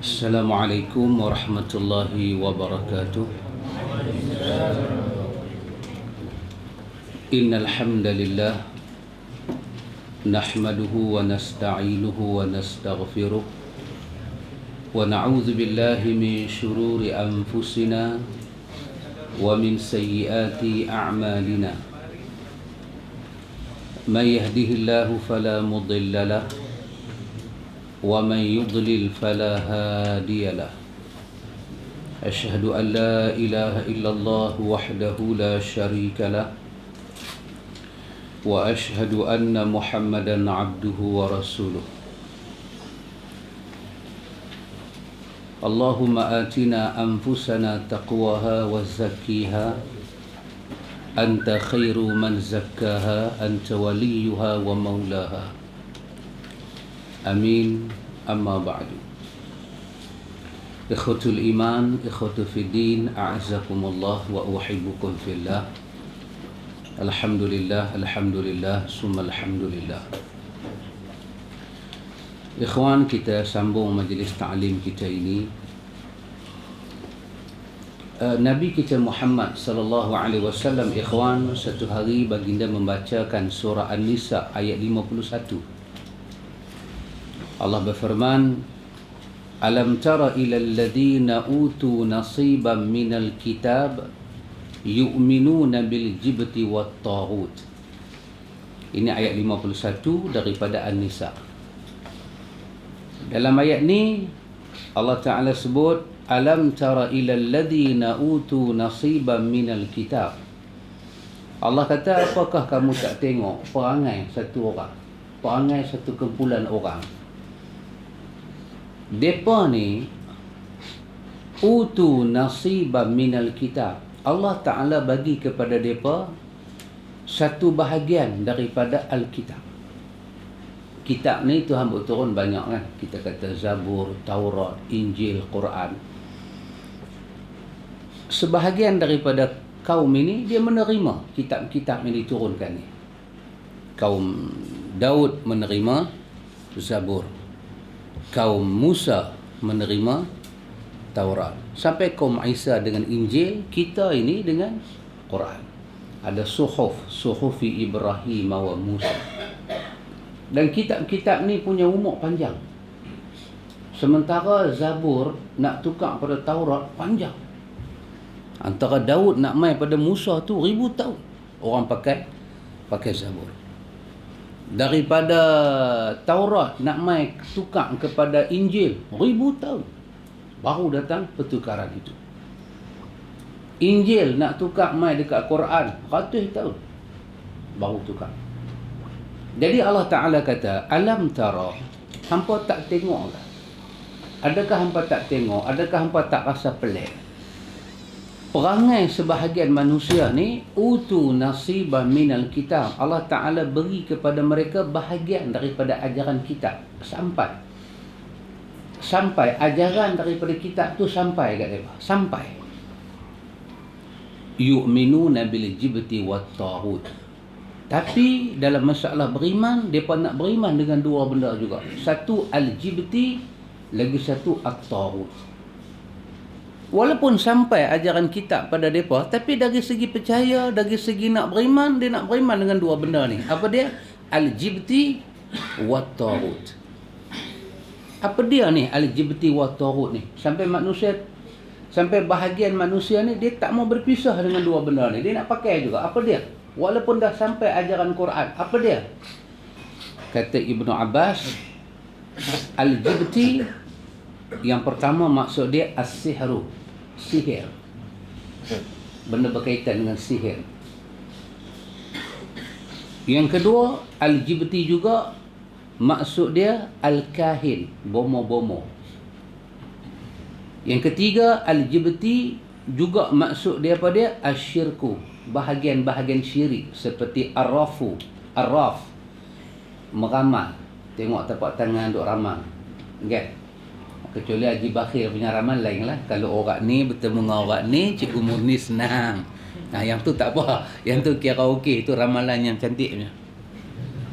Assalamualaikum warahmatullahi wabarakatuh. Innal hamdalillah nahmaduhu wa nasta'inuhu wa nastaghfiruh wa na'udzu billahi min shururi anfusina wa min sayyiati a'malina. May yahdihillahu fala mudilla lahu ومن يضلل فلا هادي له أشهد أن لا إله إلا الله وحده لا شريك له وأشهد أن محمدا عبده ورسوله اللهم آتنا أنفسنا تقواها وزكيها أنت خير من زكاها أنت وليها ومولاها Amin. Amma ba'du. Ikhwatul iman, ikhwatu fiddin, a'azakumullah wa uhibbukum fillah. Alhamdulillah, alhamdulillah, summa alhamdulillah. Ikhwan, kita sambung majlis ta'lim kita ini. Nabi kita Muhammad sallallahu alaihi wasallam, ikhwan, satu hari baginda membacakan surah An-Nisa ayat 51. Allah berfirman, Alam tara ilal ladhina utu nasiban minal kitab yu'minuna bil jibti wat taghut. Ini ayat 51 daripada An-Nisa. Dalam ayat ni Allah Ta'ala sebut, Alam tara ilal ladhina utu nasiban minal kitab. Allah kata, apakah kamu tak tengok perangai satu orang, perangai satu kumpulan orang, depa ni utu nasiban minal kitab. Allah Ta'ala bagi kepada depa satu bahagian daripada Al-Kitab. Kitab ni Tuhan buat turun banyak kan. Kita kata Zabur, Taurat, Injil, Quran. Sebahagian daripada kaum ini dia menerima kitab-kitab yang diturunkan ni. Kaum Daud menerima Zabur, kaum Musa menerima Taurat, sampai kaum Isa dengan Injil, kita ini dengan Quran. Ada suhufi Ibrahim wa Musa. Dan kitab-kitab ni punya umur panjang. Sementara Zabur nak tukar pada Taurat panjang. Antara Daud nak mai pada Musa tu 1000 tahun orang pakai Zabur. Daripada Taurat nak mai tukar kepada Injil 1000 tahun baru datang pertukaran itu. Injil nak tukar mai dekat Quran 100 tahun baru tukar. Jadi Allah Ta'ala kata, Alam tara, hampa tak tengok ke? Adakah hampa tak tengok? Adakah hampa tak rasa pelik? Perangai sebahagian manusia ni utu nasiban minal kitab. Allah Ta'ala beri kepada mereka bahagian daripada ajaran kitab. Sampai ajaran daripada kitab tu sampai kat mereka. Sampai yu'minuna bil jibti wat taghut. Tapi dalam masalah beriman, mereka nak beriman dengan dua benda juga. Satu al-jibti, lagi satu at-taghut. Walaupun sampai ajaran kitab pada mereka, tapi dari segi percaya, dari segi nak beriman, dia nak beriman dengan dua benda ni. Apa dia? Al-jibti wat taghut. Apa dia ni al-jibti wat taghut ni? Sampai bahagian manusia ni dia tak mau berpisah dengan dua benda ni. Dia nak pakai juga. Apa dia? Walaupun dah sampai ajaran Quran. Apa dia? Kata Ibnu Abbas, al-jibti yang pertama maksud dia as-sihru, sihir. Benda berkaitan dengan sihir. Yang kedua, al-jibti juga maksud dia al-kahin, bomo-bomo. Yang ketiga, al-jibti juga maksud dia apa dia? Asyirku, bahagian-bahagian syirik seperti arraf, meramal. Tengok tapak tangan duk ramal. Kan? Kecuali Haji Bakhir punya ramal lain lah. Kalau orang ni bertemu dengan orang ni, Cikgu Murni senang. Yang tu tak apa. Yang tu kira okey. Itu ramalan yang cantik punya.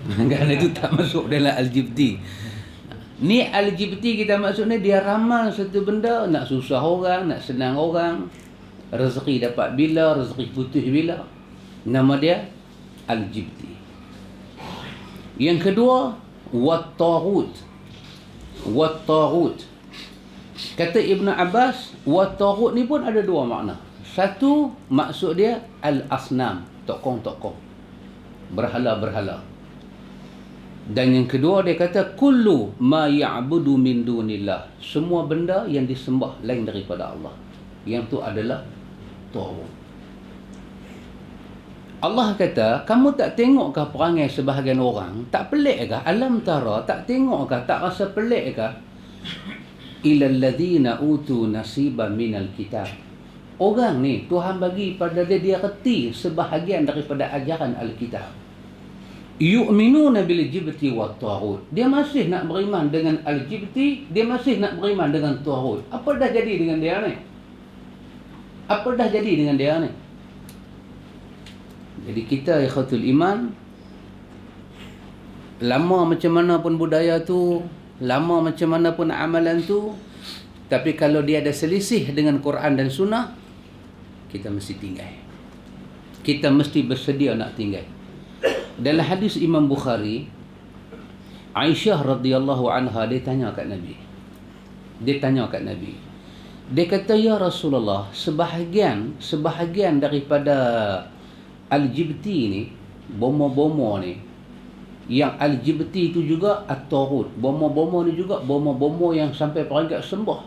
Kerana itu tak masuk dalam al-jibti. Ni al-jibti kita maksudnya dia ramal satu benda, nak susah orang, nak senang orang. Rezeki dapat bila, rezeki putih bila. Nama dia al-jibti. Yang kedua, wat-taghut. Wat-taghut. Kata Ibn Abbas, wat-taghut ni pun ada dua makna. Satu, maksud dia al-asnam, tokong-tokong, berhala-berhala. Dan yang kedua dia kata kullu ma ya'budu min dunillah, semua benda yang disembah lain daripada Allah. Yang tu adalah taghut. Allah kata, kamu tak tengokkah perangai sebahagian orang? Tak pelik kah? Alam tara, tak tengokkah? Tak rasa pelik kah? Ilal ladzina utu nasiban minal kitab. Orang ni Tuhan bagi pada dia reti sebahagian daripada ajaran Alkitab. Yu'minuna bil jibti wat taghut. Dia masih nak beriman dengan al-jibti, dia masih nak beriman dengan taghut. Apa dah jadi dengan dia ni? Apa dah jadi dengan dia ni? Jadi kita ikhwatul iman, lama macam mana pun budaya tu, lama macam mana pun amalan tu, tapi kalau dia ada selisih dengan Quran dan Sunnah, kita mesti tinggal. Kita mesti bersedia nak tinggal. Dalam hadis Imam Bukhari, Aisyah radhiyallahu anha dia tanya kat Nabi. Dia kata, ya Rasulullah, sebahagian daripada al-jibti ni, bomo-bomo ni, yang al-jibti itu juga at-taghut. Bomo-bomo ni juga bomo-bomo yang sampai peringkat sembah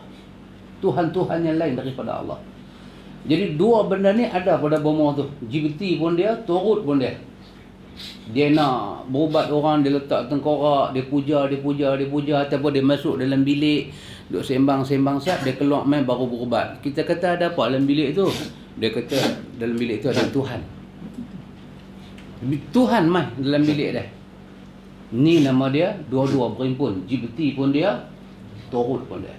Tuhan-Tuhan yang lain daripada Allah. Jadi dua benda ni ada pada bomo tu. Jibti pun dia, taghut pun dia. Dia nak berubat orang, dia letak tengkorak, dia puja, ataupun dia masuk dalam bilik, duk sembang sat, dia keluar main baru berubat. Kita kata ada apa dalam bilik tu? Dia kata dalam bilik tu ada Tuhan. Tuhan mai dalam bilik dia. Ni nama dia dua-dua berimpun. Jibti pun dia, taghut pun dia.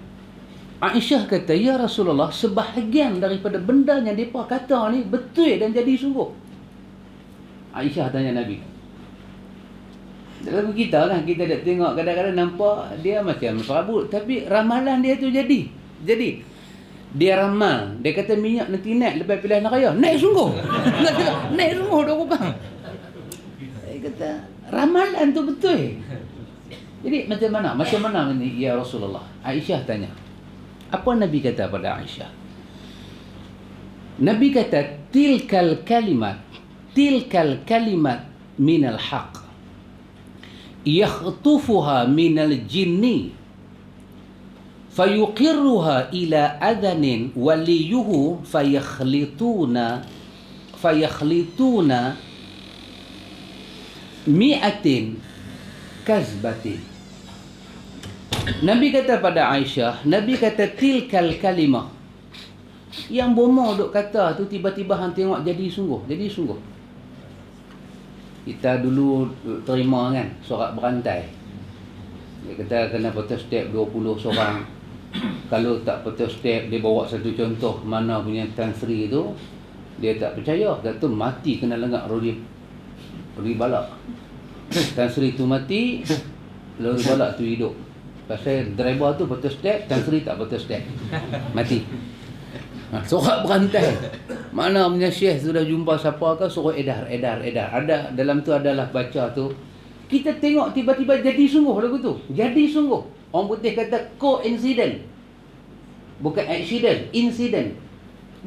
Aisyah kata, ya Rasulullah, sebahagian daripada benda yang mereka kata ni betul dan jadi sungguh. Aisyah tanya Nabi. Dalam kita kan, kita dah tengok kadang-kadang nampak dia macam serabut, tapi ramalan dia tu jadi. Dia ramal, dia kata minyak nanti naik lepas pilihan raya. Naik sungguh. Naik sungguh dah rupang. Dia kata, ramalan tu betul. Jadi macam mana ni ya Rasulullah? Aisyah tanya. Apa Nabi kata pada Aisyah? Nabi kata, tilkal kalimat minal haq yakhtufuha minal jinni fayuqirruha ila adhanin waliyuhu fayakhlituna mi'atin kazbatin. Nabi kata pada Aisyah, Nabi kata tilkal kalimah, yang bomo duk kata tu tiba-tiba hang tengok jadi sungguh. Kita dulu terima kan sorak berantai. Dia kata kena potong step 20 seorang. Kalau tak potong step, dia bawa satu contoh mana punya Tan Sri tu, dia tak percaya, kata mati kena lengak rodi balak. Tan Sri tu mati, rodi balak tu hidup. Pasal driver tu potong step, Tan Sri tak potong step, mati. Sorak berantai. Mana punya syekh sudah jumpa siapa ke, suruh edar. Ada dalam tu adalah baca tu. Kita tengok tiba-tiba jadi sungguh lagu tu. Jadi sungguh. Orang putih kata coincident. Bukan accident, incident.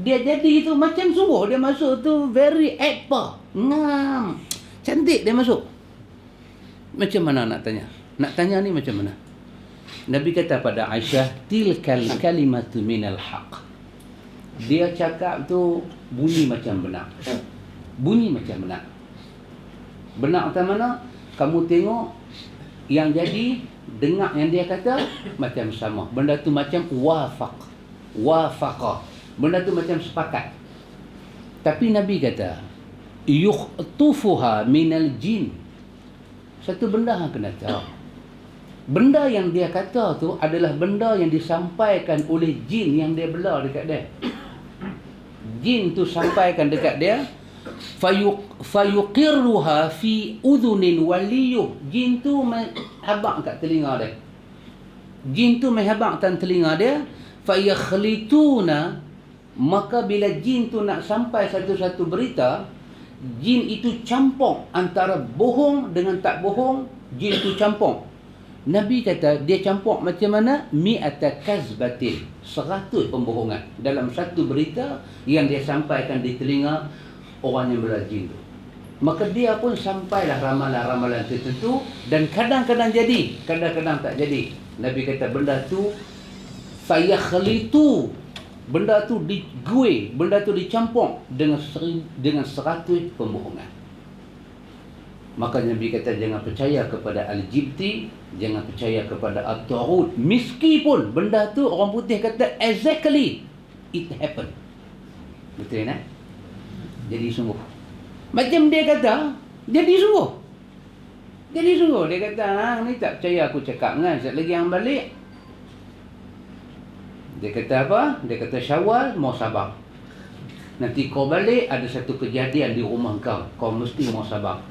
Dia jadi itu macam sungguh. Dia masuk tu very apa. Ngam. Cantik dia masuk. Macam mana nak tanya? Nak tanya ni macam mana? Nabi kata pada Aisyah, tilkal kalimatu minal haq. Dia cakap tu bunyi macam benar. Benar macam mana? Kamu tengok yang jadi, dengar yang dia kata macam sama. Benda tu macam wafaqah. Benda tu macam sepakat. Tapi Nabi kata yukhtufuha minal jin. Satu benda yang kena tahu. Benda yang dia kata tu adalah benda yang disampaikan oleh jin yang dia bela dekat dia. Jin tu sampaikan dekat dia, fayuqirruha fi udhunin waliyuh. Jin tu habaq kat telinga dia. Jin tu mai habaq tan telinga dia, fa yakhlituna, maka bila jin tu nak sampai satu-satu berita, jin itu campur antara bohong dengan tak bohong, jin tu campur. Nabi kata dia campur macam mana? Mi'ata kazbatin, 100 pembohongan dalam satu berita yang dia sampaikan di telinga orang yang berjin tu. Maka dia pun sampailah ramalan-ramalan tertentu, dan kadang-kadang jadi, kadang-kadang tak jadi. Nabi kata benda tu fayakhlitu, benda tu digue, benda tu dicampur dengan 100 pembohongan. Maka Nabi kata jangan percaya kepada Al-Jibti, jangan percaya kepada At-Taghut, meskipun benda tu orang putih kata exactly it happened. Betul tak? Jadi sungguh. Macam dia kata, jadi sungguh. Jadi sungguh. Dia kata, ni tak percaya aku cakap kan, sekejap lagi yang balik. Dia kata apa? Dia kata Syawal, mau sabar. Nanti kau balik, ada satu kejadian di rumah kau, kau mesti mau sabar.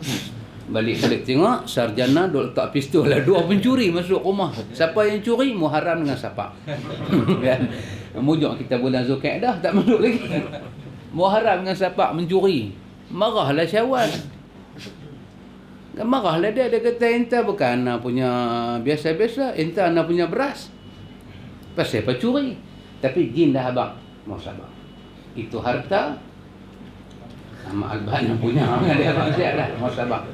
Balik-balik tengok, sarjana duk letak pistol lah, 2 pencuri masuk rumah. Siapa yang curi? Muharram dengan Sapak. Mujur kita bulan Zulkaidah, tak masuk lagi. Muharram dengan Sapak mencuri. Marahlah Syawal. Marahlah dia kata, enta bukan anak punya biasa-biasa, enta anak punya beras. Pasal apa curi? Tapi jin dah abang, mau sabar. Itu harta sama Al-Ban punya, dia abang siap dah, mau sabar.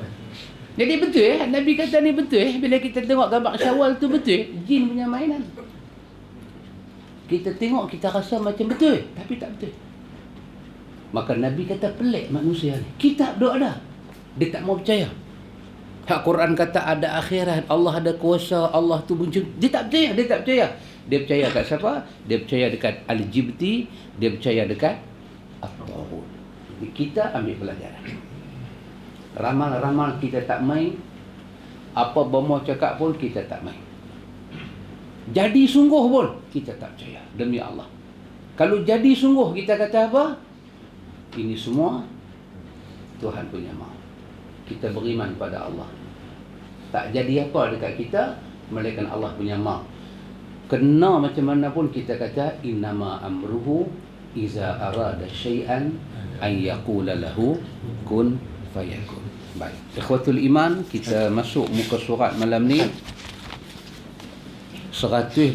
Jadi betul Nabi kata ni betul bila kita tengok gambar Syawal tu betul, jin punya mainan. Kita tengok, kita rasa macam betul, tapi tak betul. Maka Nabi kata pelik manusia ni. Kitab duk ada, dia tak mau percaya. Hak Quran kata ada akhirat, Allah ada kuasa, Allah tu muncul. Dia tak percaya, dia tak percaya. Dia percaya kat siapa? Dia percaya dekat Al-Jibti, dia percaya dekat At-Taghut. Jadi kita ambil pelajaran. Ramal-ramal kita tak main, apa bomoh cakap pun kita tak main. Jadi sungguh pun kita tak percaya, demi Allah. Kalau jadi sungguh kita kata apa? Ini semua Tuhan punya mahu. Kita beriman pada Allah. Tak jadi apa dekat kita, melainkan Allah punya mahu. Kena macam mana pun kita kata innama amruhu iza arada syai'an an yaqula lahu kun fayakun. Baik, ikhwatul iman, kita masuk muka surat malam ni 126.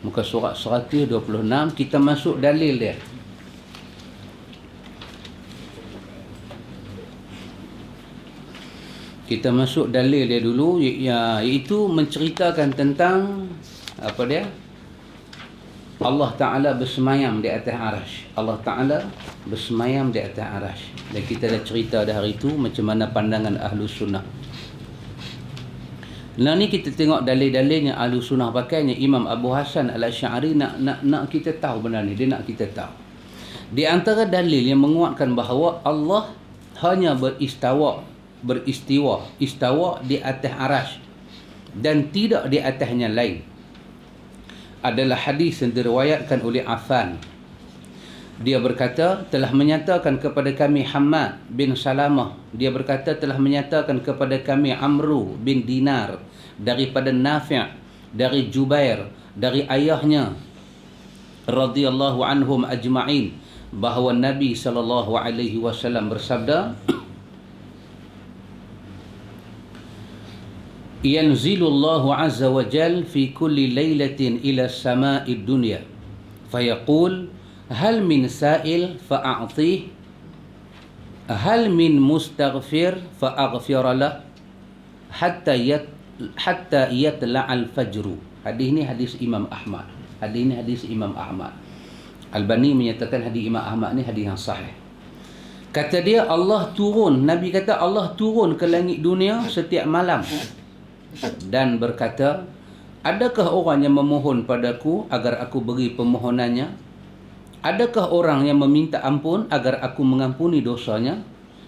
Muka surat 126, kita masuk dalil dia. Kita masuk dalil dia dulu, iaitu menceritakan tentang apa dia? Allah Ta'ala bersemayam di atas arash. Allah Ta'ala bersemayam di atas arash. Dan kita dah cerita dah hari itu macam mana pandangan Ahlus Sunnah. Nah ni kita tengok dalil-dalil yang Ahlus Sunnah pakai, yang Imam Abu Hasan Al-Asy'ari nak kita tahu benda ni, dia nak kita tahu. Di antara dalil yang menguatkan bahawa Allah hanya beristiwa di atas arash dan tidak di atasnya lain, adalah hadis yang diriwayatkan oleh Affan. Dia berkata, telah menyatakan kepada kami Hammad bin Salamah, dia berkata telah menyatakan kepada kami Amru bin Dinar daripada Nafi', dari Jubair, dari ayahnya radhiyallahu anhum ajma'in, bahawa Nabi sallallahu alaihi wasallam bersabda, yanzilullahu azza wa jal fi kulli laylatin ila samai dunya fayaqul hal min sa'il fa'a'tih, hal min mustaghfir fa'aghfir lah, hatta yatla'al fajru. Hadis ni hadis Imam Ahmad. Hadis ni hadis Imam Ahmad. Albani menyatakan hadis Imam Ahmad ni hadis yang sahih. Kata dia, Allah turun, Nabi kata Allah turun ke langit dunia setiap malam dan berkata, adakah orang yang memohon padaku agar aku beri permohonannya? Adakah orang yang meminta ampun agar aku mengampuni dosanya?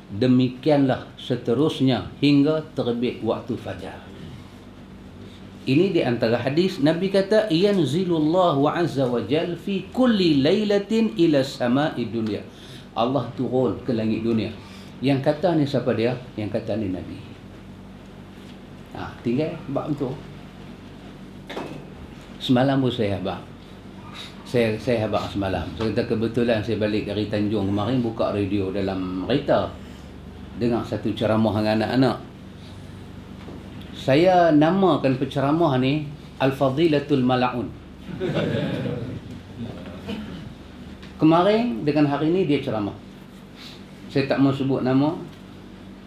Demikianlah seterusnya hingga terbit waktu fajar. Ini di antara hadis Nabi kata, yanzilullahu azza wa jal fi kulli lailatin ila sama'i dunya. Allah turun ke langit dunia. Yang kata ni siapa dia? Yang kata ni Nabi. Tinggal bab tu. Semalam pun saya habaq. Saya habaq semalam. Saya kata kebetulan saya balik dari Tanjung kemarin, buka radio dalam kereta. Dengar satu ceramah dengan anak-anak. Saya namakan penceramah ni Al-Fadilatul Mal'un. Kemarin dengan hari ni dia ceramah. Saya tak mau sebut nama.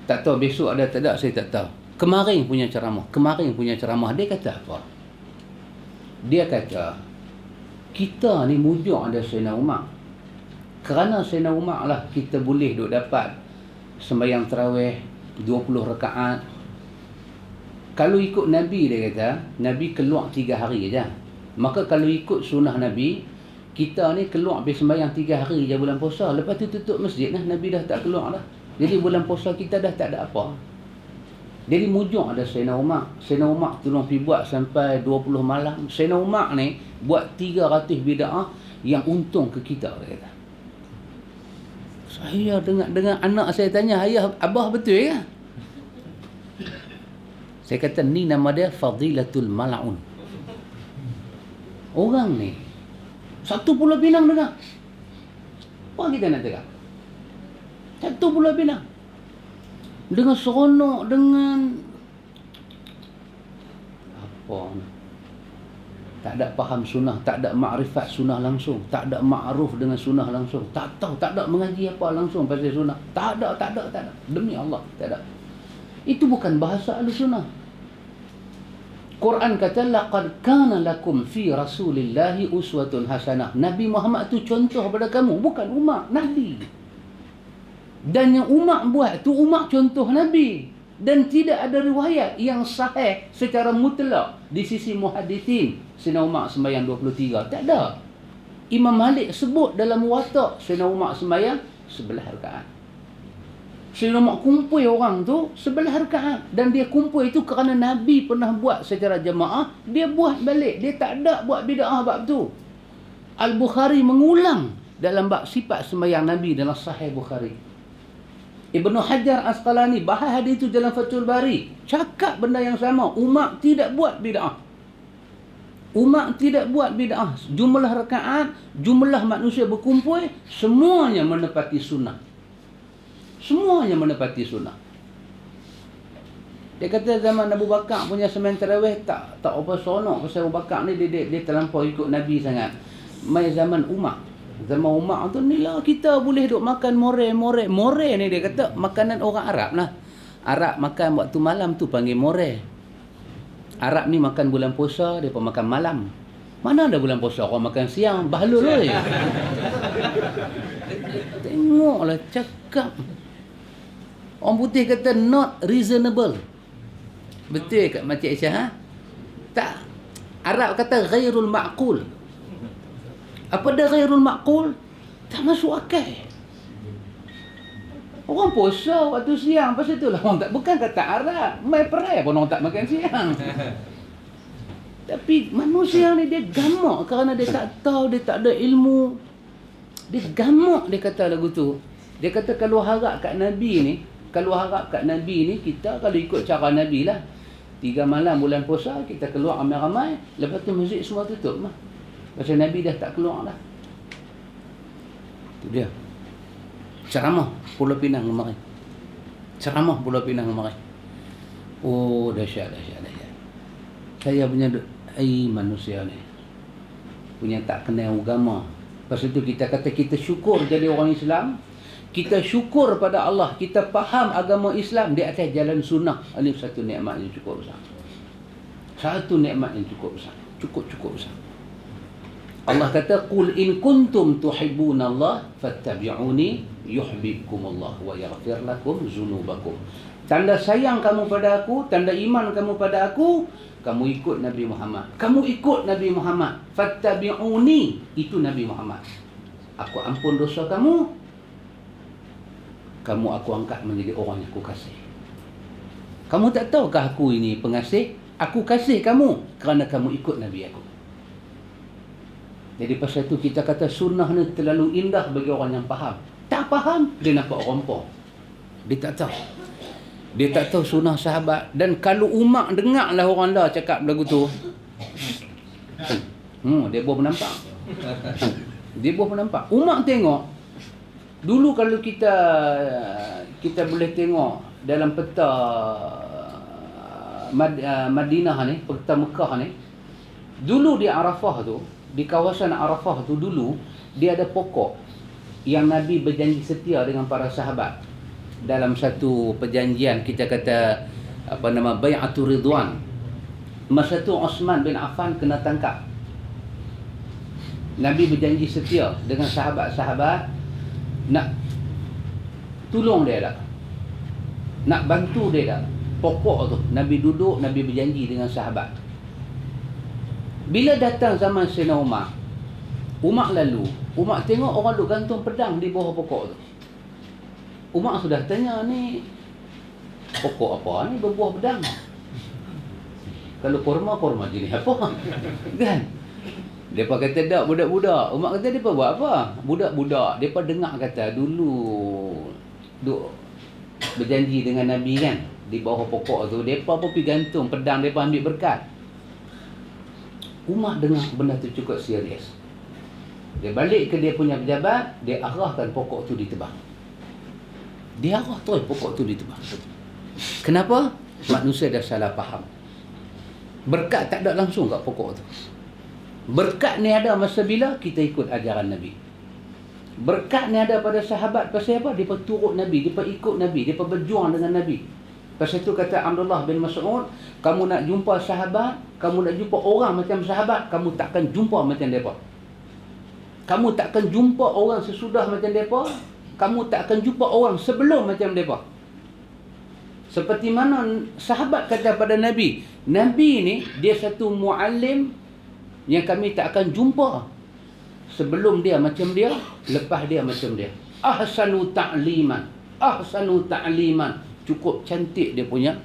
Tak tahu besok ada tak ada, saya tak tahu. Kemarin punya ceramah dia kata apa? Dia kata kita ni mujur ada Sayyidina Umar. Kerana Sayyidina Umar lah kita boleh duk dapat sembahyang tarawih 20 rakaat. Kalau ikut Nabi, dia kata Nabi keluar 3 hari je. Maka kalau ikut sunnah Nabi, kita ni keluar habis sembahyang 3 hari je bulan puasa. Lepas tu tutup masjid lah. Nabi dah tak keluar dah. Jadi bulan puasa kita dah tak ada apa. Jadi mujur ada Sayyidina Umar. Sayyidina Umar tolong pergi buat sampai 20 malam. Sayyidina Umar ni buat 300 bid'ah yang untung ke kita, dia kata. Saya dengar anak saya tanya, ayah, abah betul ya? Saya kata ni nama dia Fadilatul Mal'un. Orang ni satu Pulau Pinang dengar. Apa kita nak dengar? Satu Pulau Pinang. Dengan seronok, dengan apa? Tak ada faham sunnah, tak ada makrifat sunnah langsung, tak ada ma'ruf dengan sunnah langsung, tak tahu, tak ada mengaji apa langsung pasal sunnah. Tak ada. Demi Allah, tak ada. Itu bukan bahasa Ahlussunnah. Quran kata laqad kana lakum fi rasulillahi uswatun hasanah. Nabi Muhammad tu contoh pada kamu, bukan Umar, Nabi. Dan yang Umar buat tu Umar contoh Nabi. Dan tidak ada riwayat yang sahih secara mutlak di sisi muhadithin Sayyidina Umar sembahyang 23. Tak ada. Imam Malik sebut dalam Muwatta Sayyidina Umar sembahyang 11 rakaat. Sayyidina Umar kumpul orang tu 11 rakaat. Dan dia kumpul itu kerana Nabi pernah buat secara jemaah. Dia buat balik. Dia tak ada buat bid'ah bab tu. Al-Bukhari mengulang dalam bab sifat sembahyang Nabi dalam Sahih Bukhari. Ibnu Hajar Asqalani bahas hadis itu dalam Fathul Bari. Cakap benda yang sama. Umar tidak buat bid'ah. Jumlah rakaat, jumlah manusia berkumpul, semuanya menepati sunnah. Dia kata zaman Abu Bakar punya sembahyang tarawih tak apa seronok. Pasal Abu Bakar ni dia terlampau ikut Nabi sangat. Mai zaman Umar tu ni lah kita boleh duk makan more ni, dia kata makanan orang Arab lah. Arab makan waktu malam tu panggil more. Arab ni makan bulan puasa, dia pun makan malam. Mana ada bulan puasa orang makan siang, bahlul oi. Tengoklah cakap. Orang putih kata not reasonable. Betul kat Makcik Aisyah, ha? Tak. Arab kata ghairul ma'qul. Apa dah ghairul ma'qul? Tak masuk akal. Orang puasa waktu siang, pasal itulah orang tak, bukan kata Arab, mai perai pun orang tak makan siang. Tapi manusia ni dia gamak kerana dia tak tahu, dia tak ada ilmu. Dia gamak, dia kata lagu tu. Dia kata kalau harap kat Nabi ni, kita kalau ikut cara Nabi lah, 3 malam bulan puasa kita keluar ramai-ramai, lepas tu masjid semua tutup mah. Pasal Nabi dah tak keluar dah. Itu dia. Ceramah Pulau Pinang kemarin. Oh, dahsyat. Saya punya manusia ni punya tak kenal agama. Pasal tu kita kata kita syukur jadi orang Islam. Kita syukur pada Allah, kita faham agama Islam di atas jalan sunnah. Ini satu nikmat yang cukup besar. Cukup besar. Allah kata qul in kuntum tuhibbunallah fattabi'uni yuhibbukumullah wa yaghfir lakum dzunubakum. Tanda sayang kamu pada aku, tanda iman kamu pada aku, kamu ikut Nabi Muhammad. Fattabi'uni, itu Nabi Muhammad. Aku ampun dosa kamu aku angkat menjadi orang yang aku kasih. Kamu tak tahukah aku ini pengasih? Aku kasih kamu kerana kamu ikut Nabi aku. Jadi pasal itu kita kata sunnah ni terlalu indah bagi orang yang faham. Tak faham, dia nampak rompong. Dia tak tahu sunnah sahabat. Dan kalau Umar dengarlah orang dah cakap lagu tu, Dia boleh menampak. Dia boleh menampak. Umar tengok. Dulu kalau kita boleh tengok dalam peta Madinah ni, peta Mekah ni, dulu di Arafah tu, di kawasan Arafah tu dulu, dia ada pokok yang Nabi berjanji setia dengan para sahabat. Dalam satu perjanjian, kita kata Bai'atul Ridwan. Masa tu Osman bin Affan kena tangkap. Nabi berjanji setia dengan sahabat-sahabat nak tolong dia dah, nak bantu dia dah. Pokok tu Nabi duduk, Nabi berjanji dengan sahabat. Bila datang zaman Sayyidina Umar, Umar tengok orang duk gantung pedang di bawah pokok tu. Umar sudah tanya, ni pokok apa ni berbuah pedang? Kalau kurma jenis apa? Kan? Depa kata dak budak-budak. Umar kata depa buat apa? Budak-budak depa dengar kata dulu duk berjanji dengan Nabi kan, di bawah pokok tu depa pun pergi gantung pedang, depa ambil berkat. Umar dengar benda tu cukup serius. Dia balik ke dia punya pejabat, dia arahkan pokok tu ditebang. Dia arah terus pokok tu ditebang. Kenapa? Manusia dah salah faham. Berkat tak ada langsung kat pokok tu. Berkat ni ada masa bila kita ikut ajaran Nabi. Berkat ni ada pada sahabat pasal apa? Depa turut Nabi, depa ikut Nabi, depa berjuang dengan Nabi. Pasal tu kata Abdullah bin Mas'ud, kamu nak jumpa sahabat, kamu nak jumpa orang macam sahabat, kamu takkan jumpa macam depa. Kamu takkan jumpa orang sesudah macam depa, kamu takkan jumpa orang sebelum macam depa. Seperti mana sahabat kata pada Nabi, Nabi ni dia satu muallim yang kami tak akan jumpa sebelum dia macam dia, lepas dia macam dia. Ahsanu ta'liman, cukup cantik dia punya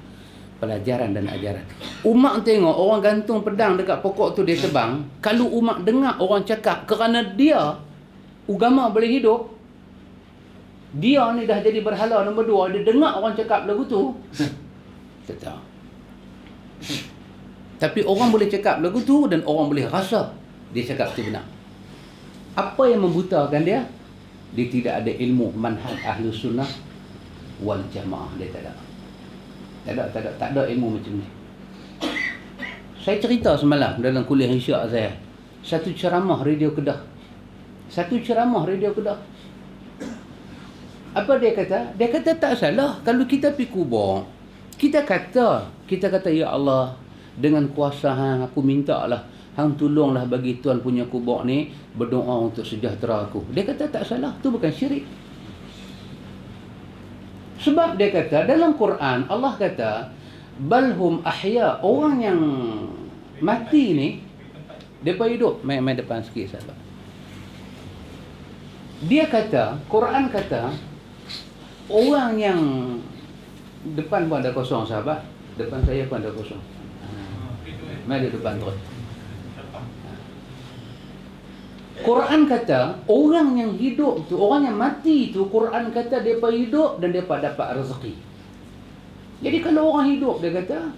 pelajaran dan ajaran. Umar tengok orang gantung pedang dekat pokok tu dia tebang. Kalau Umar dengar orang cakap kerana dia agama boleh hidup, dia ni dah jadi berhala nombor 2, dia dengar orang cakap lagu tu, tak. Tapi orang boleh cakap lagu tu dan orang boleh rasa dia cakap tu benar. Apa yang membutakan dia? Dia tidak ada ilmu manhaj Ahlus Sunnah wal Jamaah. Dia tak ada. Tak ada ilmu macam ni. Saya cerita semalam dalam kuliah Isyak saya, satu ceramah radio Kedah. Apa dia kata? Dia kata tak salah kalau kita pergi kubur. Kita kata ya Allah, dengan kuasa hang aku minta lah, hang tolonglah bagi tuan punya kubur ni berdoa untuk sejahtera aku. Dia kata tak salah, tu bukan syirik. Sebab dia kata dalam Quran Allah kata balhum ahya, orang yang mati ni depa hidup. Main depan sikit sahabat. Dia kata, Quran kata orang yang depan pun ada kosong sahabat, depan saya pun ada kosong. Mari depan terus. Quran kata orang yang hidup tu, orang yang mati tu, Quran kata depa hidup dan depa dapat rezeki. Jadi kalau orang hidup, dia kata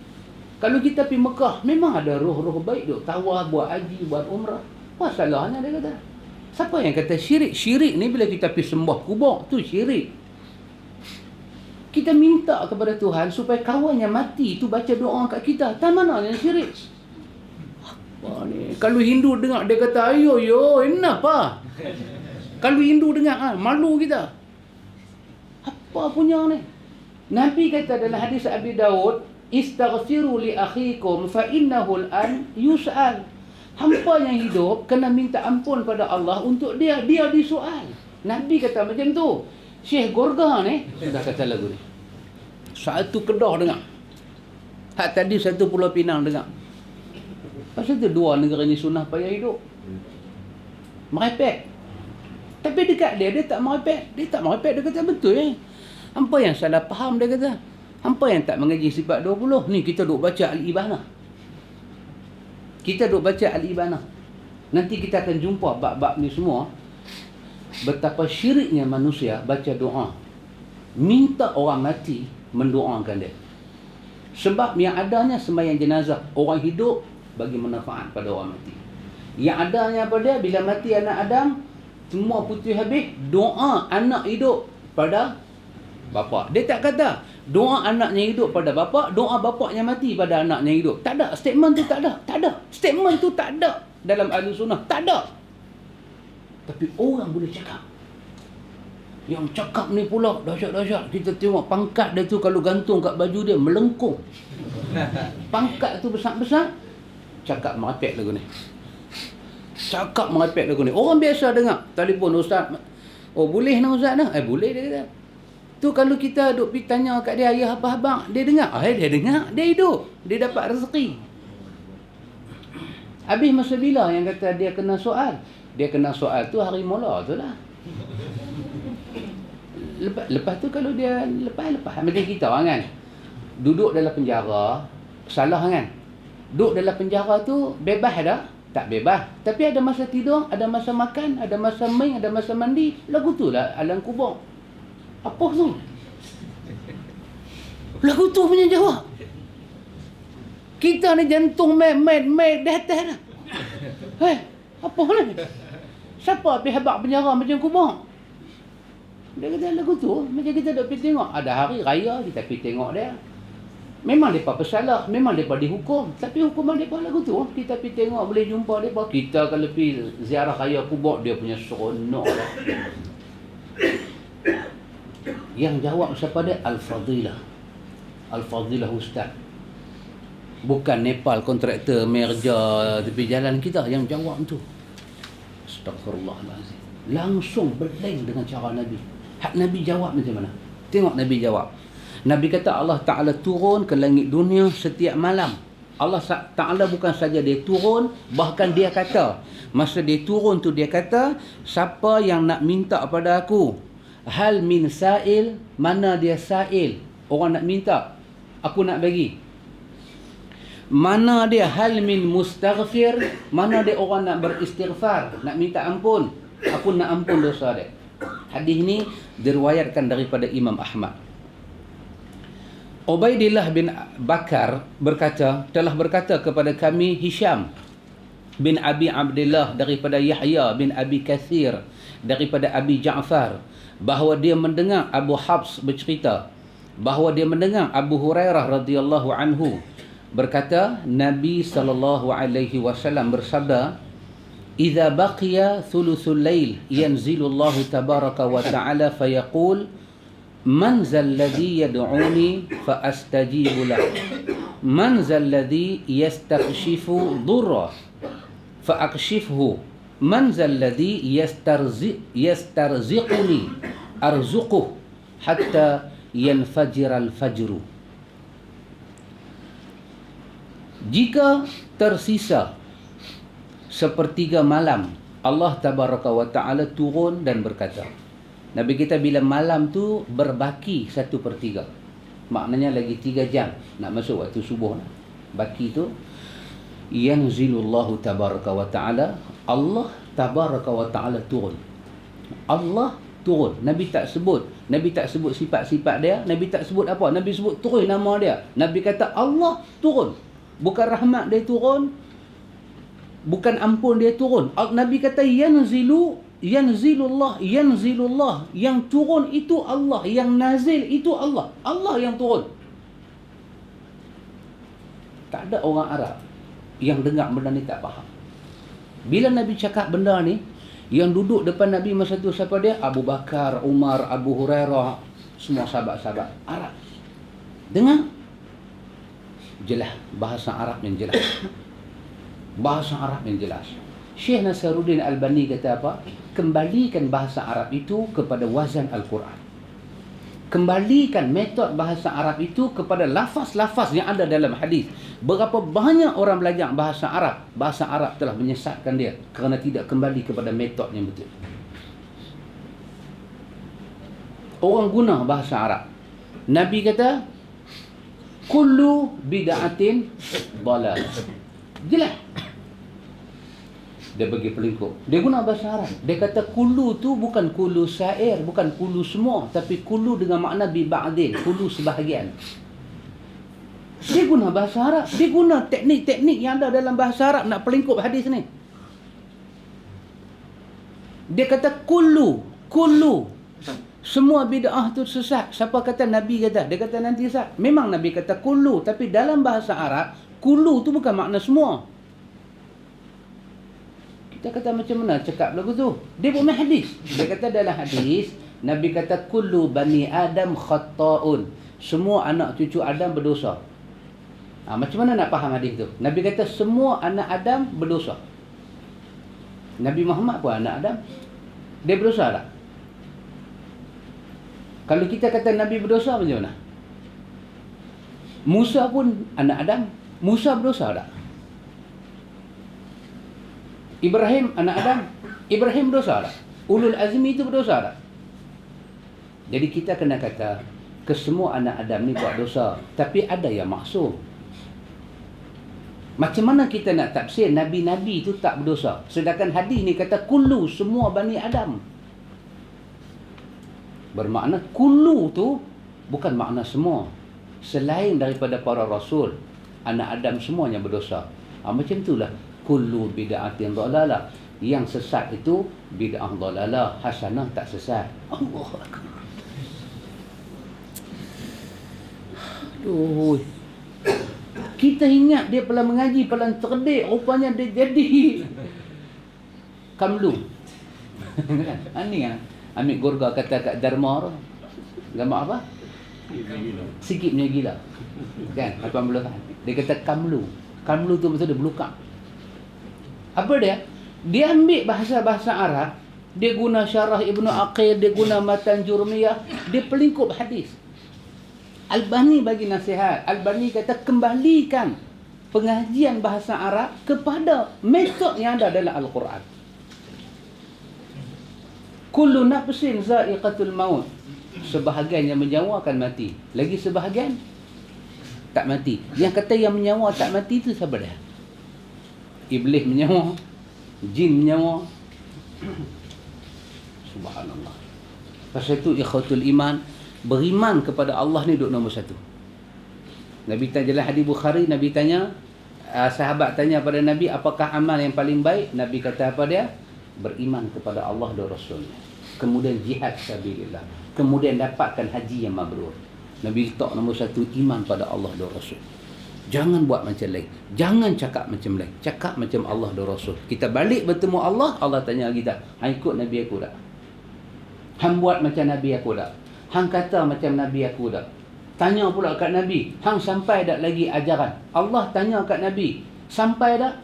kalau kita pergi Mekah memang ada roh-roh baik tu, tawaf, buat haji, buat umrah. Apa salahnya, dia kata. Siapa yang kata syirik? Syirik ni bila kita pergi sembah kubur, tu syirik. Kita minta kepada Tuhan supaya kawan yang mati tu baca doa kat kita. Tak mana yang syirik? Apa ni? Kalau Hindu dengar dia kata ayo kenapa? Kalau Hindu dengar malu kita. Apa punya ni? Nabi kata dalam hadis Abi Daud, istaghfiru li akhikum fa innahu al-an yus'al. Hampa yang hidup kena minta ampun pada Allah untuk dia disoal. Nabi kata macam tu. Syekh Gorga ni sudah kata lagu ni. Satu Kedah dengar. Hak tadi satu Pulau Pinang dengar. Pasal tu dua negara ni sunnah payah hidup. Merepek. Tapi dekat dia tak merepek. Dia kata betul Hampa yang salah faham, dia kata. Hampa yang tak mengaji sifat 20. Ni kita duk baca Al-Ibanah. Nanti kita akan jumpa bab-bab ni semua. Betapa syiriknya manusia baca doa, minta orang mati mendoakan dia. Sebab yang adanya sembahyang jenazah, orang hidup bagi manfaat pada orang mati. Yang adanya apa dia? Bila mati anak Adam, semua putih habis, doa anak hidup pada bapa. Dia tak kata doa anaknya hidup pada bapa, doa bapaknya mati pada anaknya hidup. Tak ada. Statement tu tak ada. Tak ada. Statement tu tak ada dalam Ahlus Sunnah. Tak ada. Tapi orang boleh cakap. Yang cakap ni pula dahsyat-dahsyat. Kita tengok pangkat dia tu kalau gantung kat baju dia melengkung. Pangkat tu besar-besar, cakap merepek lagu ni. Cakap merepek lagu ni. Orang biasa dengar. Telefon ustaz. Oh boleh nak ustaz dah? Boleh dia kata. Tu kalau kita duk pergi tanya kat dia, ayah apa abang, dia dengar. Dia dengar. Dia hidup. Dia dapat rezeki. Habis masa bila yang kata dia kena soal? Dia kena soal tu hari mula tu lah. Lepas tu kalau dia lepas macam kita kan. Duduk dalam penjara, salah kan. Duduk dalam penjara tu bebas dah? Tak bebas. Tapi ada masa tidur, ada masa makan, ada masa main, ada masa mandi. Lagu tu lah alam kubur. Apa tu? Lagu tu punya jawab. Kita ni jantung main dah atas dah. Apa ni? Siapa pergi habak penjara macam kubur? Dia kata lagu tu macam kita duk pergi tengok. Ada hari raya kita pergi tengok dia. Memang mereka bersalah, memang mereka dihukum. Tapi hukuman mereka lagu tu, kita pergi tengok, boleh jumpa mereka. Kita kalau pergi ziarah raya kubur, dia punya seronok lah. Yang jawab siapa dia? Al-Fadilah. Al-Fadilah Ustaz. Bukan Nepal kontraktor merja tepi jalan kita yang jawab tu. Astagfirullahalazim. Langsung berlain dengan cara Nabi. Hak Nabi jawab macam mana? Tengok Nabi jawab. Nabi kata Allah Ta'ala turun ke langit dunia setiap malam. Allah Ta'ala bukan saja dia turun, bahkan dia kata, masa dia turun tu dia kata, siapa yang nak minta pada aku? Hal min sa'il, mana dia sa'il? Orang nak minta, aku nak bagi. Mana dia hal min mustaghfir, mana dia orang nak beristighfar, nak minta ampun, aku nak ampun dosa dia. Hadis ni diriwayatkan daripada Imam Ahmad. Ubaidillah bin Bakar telah berkata kepada kami Hisham bin Abi Abdullah daripada Yahya bin Abi Kathir daripada Abi Ja'far bahawa dia mendengar Abu Habs bercerita bahawa dia mendengar Abu Hurairah radhiyallahu anhu berkata Nabi sallallahu alaihi wasallam bersabda, "Idza baqiya thuluthul lail yanzilu Allah tabaraka wa ta'ala fayaqul Man zal ladhi yad'uni fa astajibu lahu Man zal ladhi yastakshifu dhurra fa akshifhu Man zal ladhi yastarziquni arzuquh hatta yanfajira al-fajru." Jika tersisa sepertiga malam, Allah tabaraka wa ta'ala turun dan berkata, Nabi kita bila malam tu berbaki 1/3. Maknanya lagi 3 jam nak masuk waktu subuh. Baki tu yanzilullahu tabaraka wa ta'ala, Allah tabaraka wa ta'ala turun. Allah turun. Nabi tak sebut sifat-sifat dia, Nabi tak sebut apa, Nabi sebut terus nama dia. Nabi kata Allah turun. Bukan rahmat dia turun, bukan ampun dia turun. Nabi kata yanzilullah. Yang turun itu Allah, yang nazil itu Allah. Allah yang turun. Tak ada orang Arab yang dengar benda ni tak faham. Bila Nabi cakap benda ni, yang duduk depan Nabi masa tu siapa dia? Abu Bakar, Umar, Abu Hurairah, semua sahabat-sahabat Arab. Dengar? Jelas, bahasa Arab yang jelas. Bahasa Arab yang jelas. Syekh Nasruddin Albani kata apa? Kembalikan bahasa Arab itu kepada wazan Al-Quran. Kembalikan metod bahasa Arab itu kepada lafaz-lafaz yang ada dalam hadis. Berapa banyak orang belajar bahasa Arab, bahasa Arab telah menyesatkan dia kerana tidak kembali kepada metod yang betul. Orang guna bahasa Arab. Nabi kata, kullu bid'atin dalalah. Jelas. Dia bagi pelingkup. Dia guna bahasa Arab. Dia kata kulu tu bukan kulu syair, bukan kulu semua, tapi kulu dengan makna bi ba'din, kulu sebahagian. Dia guna bahasa Arab. Dia guna teknik-teknik yang ada dalam bahasa Arab nak pelingkup hadis ni. Dia kata kullu. Semua bid'ah tu sesat. Siapa kata? Nabi kata. Dia kata nanti sesat. Memang Nabi kata kullu, tapi dalam bahasa Arab, kullu tu bukan makna semua. Kita kata macam mana cakap lagu tu? Dia buat hadis. Dia kata dalam hadis, Nabi kata kullu bani Adam khatta'un. Semua anak cucu Adam berdosa. Macam mana nak faham hadis tu? Nabi kata semua anak Adam berdosa. Nabi Muhammad pun anak Adam. Dia berdosa tak? Kalau kita kata Nabi berdosa macam mana? Musa pun anak Adam. Musa berdosa tak? Ibrahim anak Adam. Ibrahim berdosa tak? Ulul Azmi itu berdosa tak? Jadi kita kena kata kesemua anak Adam ni buat dosa, tapi ada yang maksum. Macam mana kita nak tafsir Nabi-Nabi itu tak berdosa, sedangkan hadis ni kata kullu, semua Bani Adam. Bermakna kullu tu bukan makna semua. Selain daripada para rasul, anak Adam semuanya berdosa. Macam itulah kullu bid'atin dhalalah. Yang sesat itu bid'ah dhalalah, hasanah tak sesat. Allahu akbar. Aduh. Kita ingat dia pelan mengaji, pelan cerdik, rupanya dia jadi kamlu. Ni kan Amir Gurga kata kat Dharma tu, gambar apa? Sikitnya gila. Kan? 80 kan? Dia kata kamlu. Kamlu tu maksud dia belukang. Apa dia? Dia ambil bahasa-bahasa Arab, dia guna syarah Ibnu Aqil, dia guna matan Jurmiyah, dia pelingkup hadis. Albani bagi nasihat. Albani kata kembalikan pengajian bahasa Arab kepada metod yang ada dalam Al-Quran. Kullu nafsin za'iqatul maut. Sebahagian yang menyawa akan mati. Lagi sebahagian tak mati. Yang kata yang menyawa tak mati itu siapa dia? Iblis menyawa, jin menyawa. Subhanallah. Pasal itu ikhwatul iman, beriman kepada Allah ni duduk nombor satu. Nabi tanya dalam hadis Bukhari, Nabi tanya, sahabat tanya pada Nabi, apakah amal yang paling baik? Nabi kata apa dia? Beriman kepada Allah dan Rasulnya. Kemudian jihad sabilillah. Kemudian dapatkan haji yang mabrur. Nabi letak nombor satu, iman pada Allah dan Rasul. Jangan buat macam lain. Jangan cakap macam lain. Cakap macam Allah dan Rasul. Kita balik bertemu Allah, Allah tanya kita, hang ikut Nabi aku tak? Hang buat macam Nabi aku tak? Hang kata macam Nabi aku tak? Tanya pula kat Nabi, hang sampai tak lagi ajaran? Allah tanya kat Nabi, sampai tak?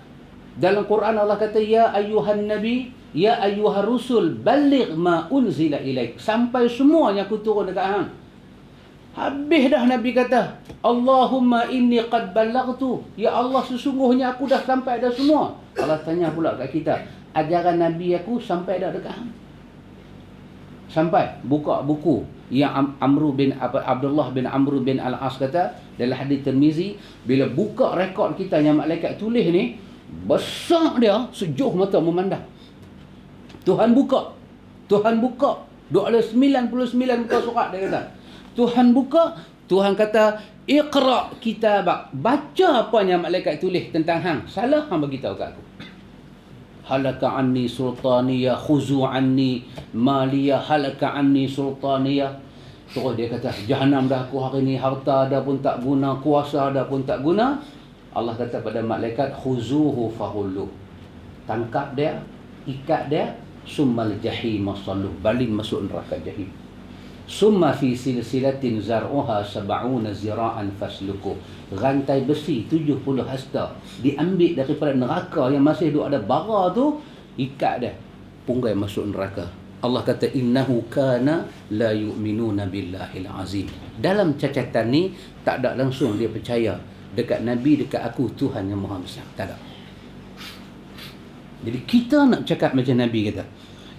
Dalam Quran Allah kata, ya ayyuhan Nabi, ya ayyuhar rusul, baligh ma unzila ilaik. Sampai semuanya aku turun dekat hang. Habis dah Nabi kata, Allahumma inni qad ballaghtu. Ya Allah, sesungguhnya aku dah sampai dah semua. Allah tanya pula kat kita, ajaran Nabi aku sampai dah dekat hang? Sampai. Buka buku yang Abdullah bin Amr bin Al-As kata dalam hadis Tirmizi, bila buka rekod kita yang malaikat tulis ni, besar dia, sejuh mata memandang. Tuhan buka. Duk ada 99 muka surat dia kata. Tuhan buka, Tuhan kata, iqra kitabak. Baca apa yang malaikat tulis tentang hang. Salah hang bagi tahu kat aku. Halaka anni sultaniyah, khuzu anni maliyah, halaka anni sultaniyah. Terus dia kata, jahanam dah aku hari ni, harta dah pun tak guna, kuasa dah pun tak guna. Allah kata pada malaikat, khuzuhu fahulluh. Tangkap dia, ikat dia, summal jahim masalluh, baling masuk neraka jahim. Summa fi silsilatin zar'uha sab'una zira'an fasluku. Rantai besi 70 hasta diambil daripada neraka yang masih ada bara tu, ikat dia, punggai masuk neraka. Allah kata innahu kana la yu'minuna billahil azim. Dalam cacatan ni tak ada langsung dia percaya dekat Nabi, dekat aku, Tuhan yang Maha Besar. Tak ada. Jadi kita nak cakap macam Nabi kata.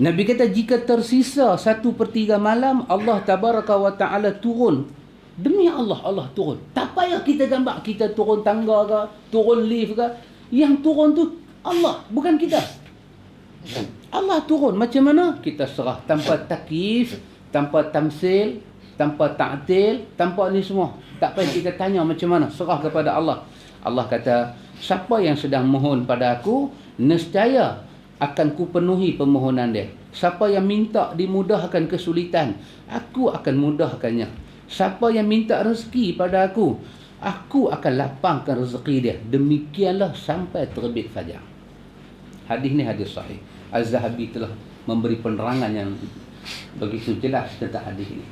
Nabi kata jika tersisa 1/3 malam, Allah tabaraka wa ta'ala turun. Demi Allah, Allah turun. Tak payah kita gambar kita turun tangga ke, turun lift ke. Yang turun tu Allah, bukan kita. Allah turun. Macam mana? Kita serah tanpa takyif, tanpa tamsil, tanpa ta'til, tanpa ni semua. Tak payah kita tanya macam mana. Serah kepada Allah. Allah kata, siapa yang sedang mohon pada aku, nescaya akan ku penuhi permohonan dia. Siapa yang minta dimudahkan kesulitan, aku akan mudahkannya. Siapa yang minta rezeki pada aku akan lapangkan rezeki dia. Demikianlah sampai terbit fajar. Hadis ni hadis sahih. Az-Zahabi telah memberi penerangan yang begitu jelas tentang hadis ini.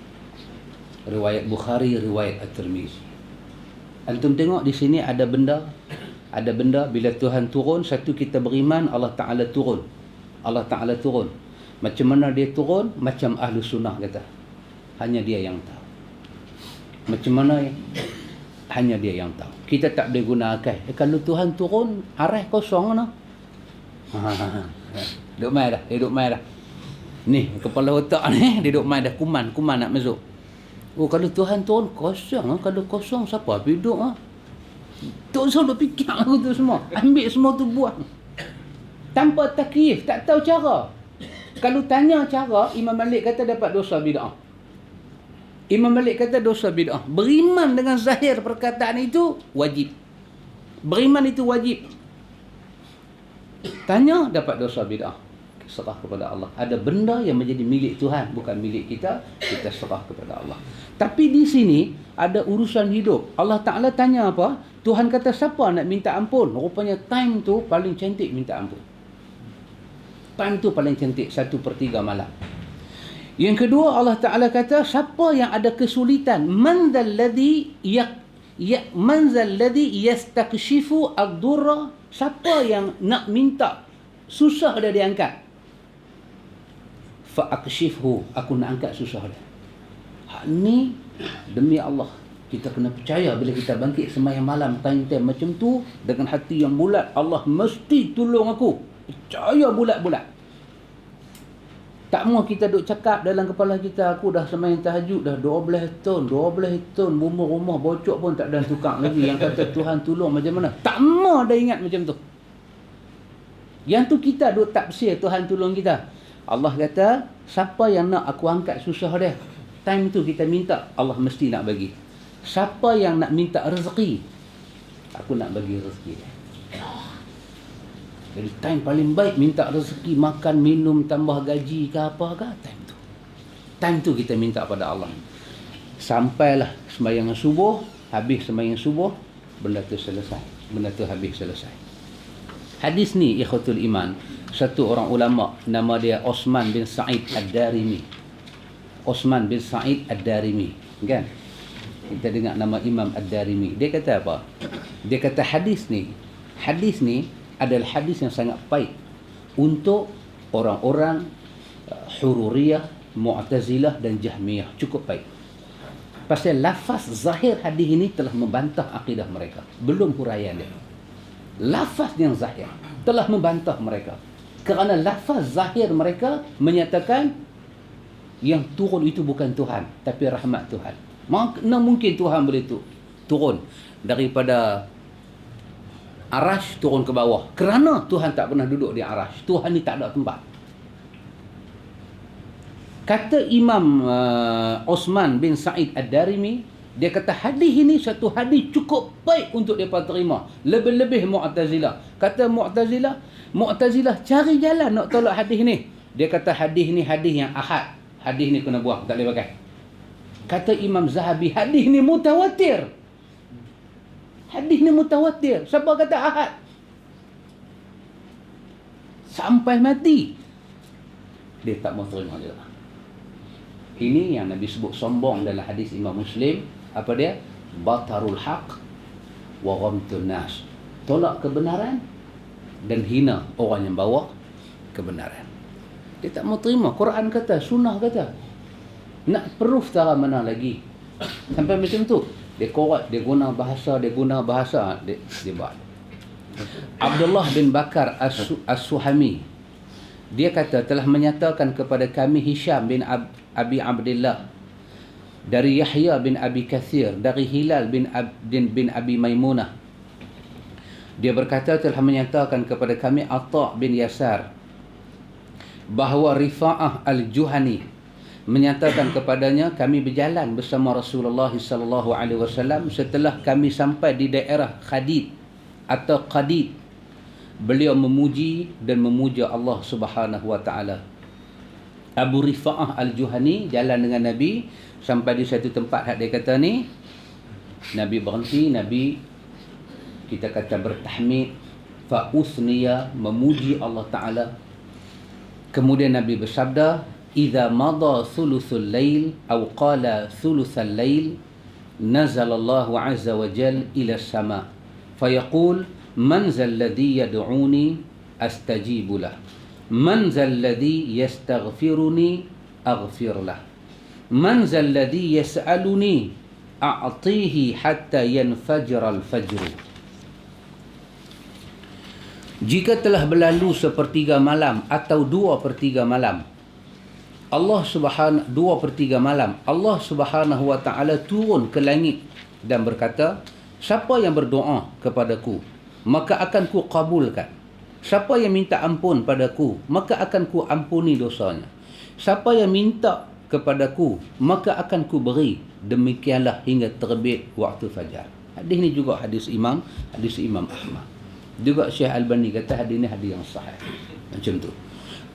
Riwayat Bukhari, riwayat At-Tirmizi. Antum tengok di sini ada benda bila Tuhan turun, satu kita beriman Allah Ta'ala turun. Allah Ta'ala turun. Macam mana dia turun? Macam Ahlu Sunnah kata. Hanya dia yang tahu. Macam mana? Hanya dia yang tahu. Kita tak boleh guna akal. Kalau Tuhan turun, arah kosong mana? Duduk mai dah. Ni, kepala otak ni, dia duduk mai dah. Kuman nak masuk. Oh, kalau Tuhan turun kosong, kalau kosong siapa duduk tak usah duk fikir aku tu semua. Ambil semua tu buang. Tanpa takyif, tak tahu cara. Kalau tanya cara, Imam Malik kata dapat dosa bid'ah. Imam Malik kata dosa bid'ah. Beriman dengan zahir perkataan itu wajib. Beriman itu wajib. Tanya dapat dosa bid'ah. Serah kepada Allah. Ada benda yang menjadi milik Tuhan, bukan milik kita, kita serah kepada Allah. Tapi di sini ada urusan hidup. Allah Ta'ala tanya apa? Tuhan kata siapa nak minta ampun? Rupanya time tu paling cantik minta ampun. Time tu paling cantik 1/3 malam. Yang kedua Allah Ta'ala kata siapa yang ada kesulitan? Man zalladhi yastakshifu ad-durra? Siapa yang nak minta susah dia diangkat? Fa'akshifhu, aku nak angkat susah dia. Hak ni demi Allah kita kena percaya bila kita bangkit sembahyang malam time-time macam tu dengan hati yang bulat, Allah mesti tolong aku. Percaya bulat-bulat. Tak mau kita duk cakap dalam kepala kita, aku dah sembahyang tahajud dah 12 tahun, rumah bocok pun tak ada tukang lagi yang kata Tuhan tolong macam mana. Tak mau dah ingat macam tu. Yang tu kita duk tafsir Tuhan tolong kita. Allah kata, siapa yang nak aku angkat susah dia, time tu kita minta, Allah mesti nak bagi. Siapa yang nak minta rezeki, aku nak bagi rezeki dia. Jadi time paling baik minta rezeki, makan, minum, tambah gaji ke apa ke, time tu. Time tu kita minta pada Allah. Sampailah sembahyang subuh, habis sembahyang subuh, benda tu selesai. Benda tu habis selesai. Hadis ni ikhwatul iman, satu orang ulama nama dia Osman bin Sa'id Ad-Darimi. Osman bin Sa'id Ad-Darimi, kan? Kita dengar nama Imam Ad-Darimi. Dia kata apa? Dia kata hadis ni adalah hadis yang sangat baik untuk orang-orang Hururiyah, Mu'tazilah dan Jahmiyah. Cukup baik. Pasal lafaz zahir hadis ini telah membantah akidah mereka. Belum huraian dia. Lafaz yang zahir telah membantah mereka. Kerana lafaz zahir mereka menyatakan yang turun itu bukan Tuhan, tapi rahmat Tuhan. Mana mungkin Tuhan boleh turun daripada arash turun ke bawah? Kerana Tuhan tak pernah duduk di arash. Tuhan ni tak ada tempat. Kata Imam Osman bin Sa'id Ad-Darimi, dia kata hadis ini satu hadis cukup baik untuk mereka terima. Lebih-lebih Mu'tazilah. Kata Mu'tazilah cari jalan nak tolak hadis ni. Dia kata hadis ni hadis yang ahad. Hadis ni kena buang, tak boleh pakai. Kata Imam Zahabi, hadis ni mutawatir. Hadis ni mutawatir. Siapa kata ahad? Sampai mati dia tak mau terima dia. Ini yang Nabi sebut sombong dalam hadis Imam Muslim. Apa dia? Batarul haq wa ghamtun nas. Tolak kebenaran dan hina orang yang bawa kebenaran. Dia tak mau terima. Quran kata, sunnah kata. Nak proof cara mana lagi? Sampai macam tu. Dia korek, dia guna bahasa, dia buat. Abdullah bin Bakar As-Suhami, dia kata telah menyatakan kepada kami Hisham bin Abi Abdillah, dari Yahya bin Abi Kathir, dari Hilal bin Abi Maimunah. Dia berkata telah menyatakan kepada kami Atta' bin Yasar, bahawa Rifa'ah Al-Juhani menyatakan kepadanya, kami berjalan bersama Rasulullah sallallahu alaihi wasallam setelah kami sampai di daerah Khadid atau Qadid. Beliau memuji dan memuja Allah Subhanahu wa taala. Abu Rifa'ah Al-Juhani jalan dengan Nabi sampai di satu tempat dia kata ni, Nabi berhenti, Nabi kita kata bertahmid, fa usniya, memuji Allah Ta'ala. Kemudian Nabi bersabda, idza mada thuluthul lail atau qala thuluthal lail nazala Allah azza wa jal ila as-sama fayaqul man zal ladhi yad'uni astajibu lah, man zal ladhi yastaghfiruni aghfir lah, man zal ladhi yas'aluni a'tihi hatta yanfajir al-fajr. Jika telah berlalu sepertiga malam atau 2/3 malam, Allah Subhanahu 2/3 malam, Allah Subhanahu wa taala turun ke langit dan berkata, siapa yang berdoa kepadaku, maka akan ku kabulkan. Siapa yang minta ampun padaku, maka akan ku ampuni dosanya. Siapa yang minta kepadaku, maka akan ku beri. Demikianlah hingga terbit waktu fajar. Hadis ni juga hadis Imam Ahmad. Juga Syekh Albani kata hadis ni hadis yang sahih. Macam tu.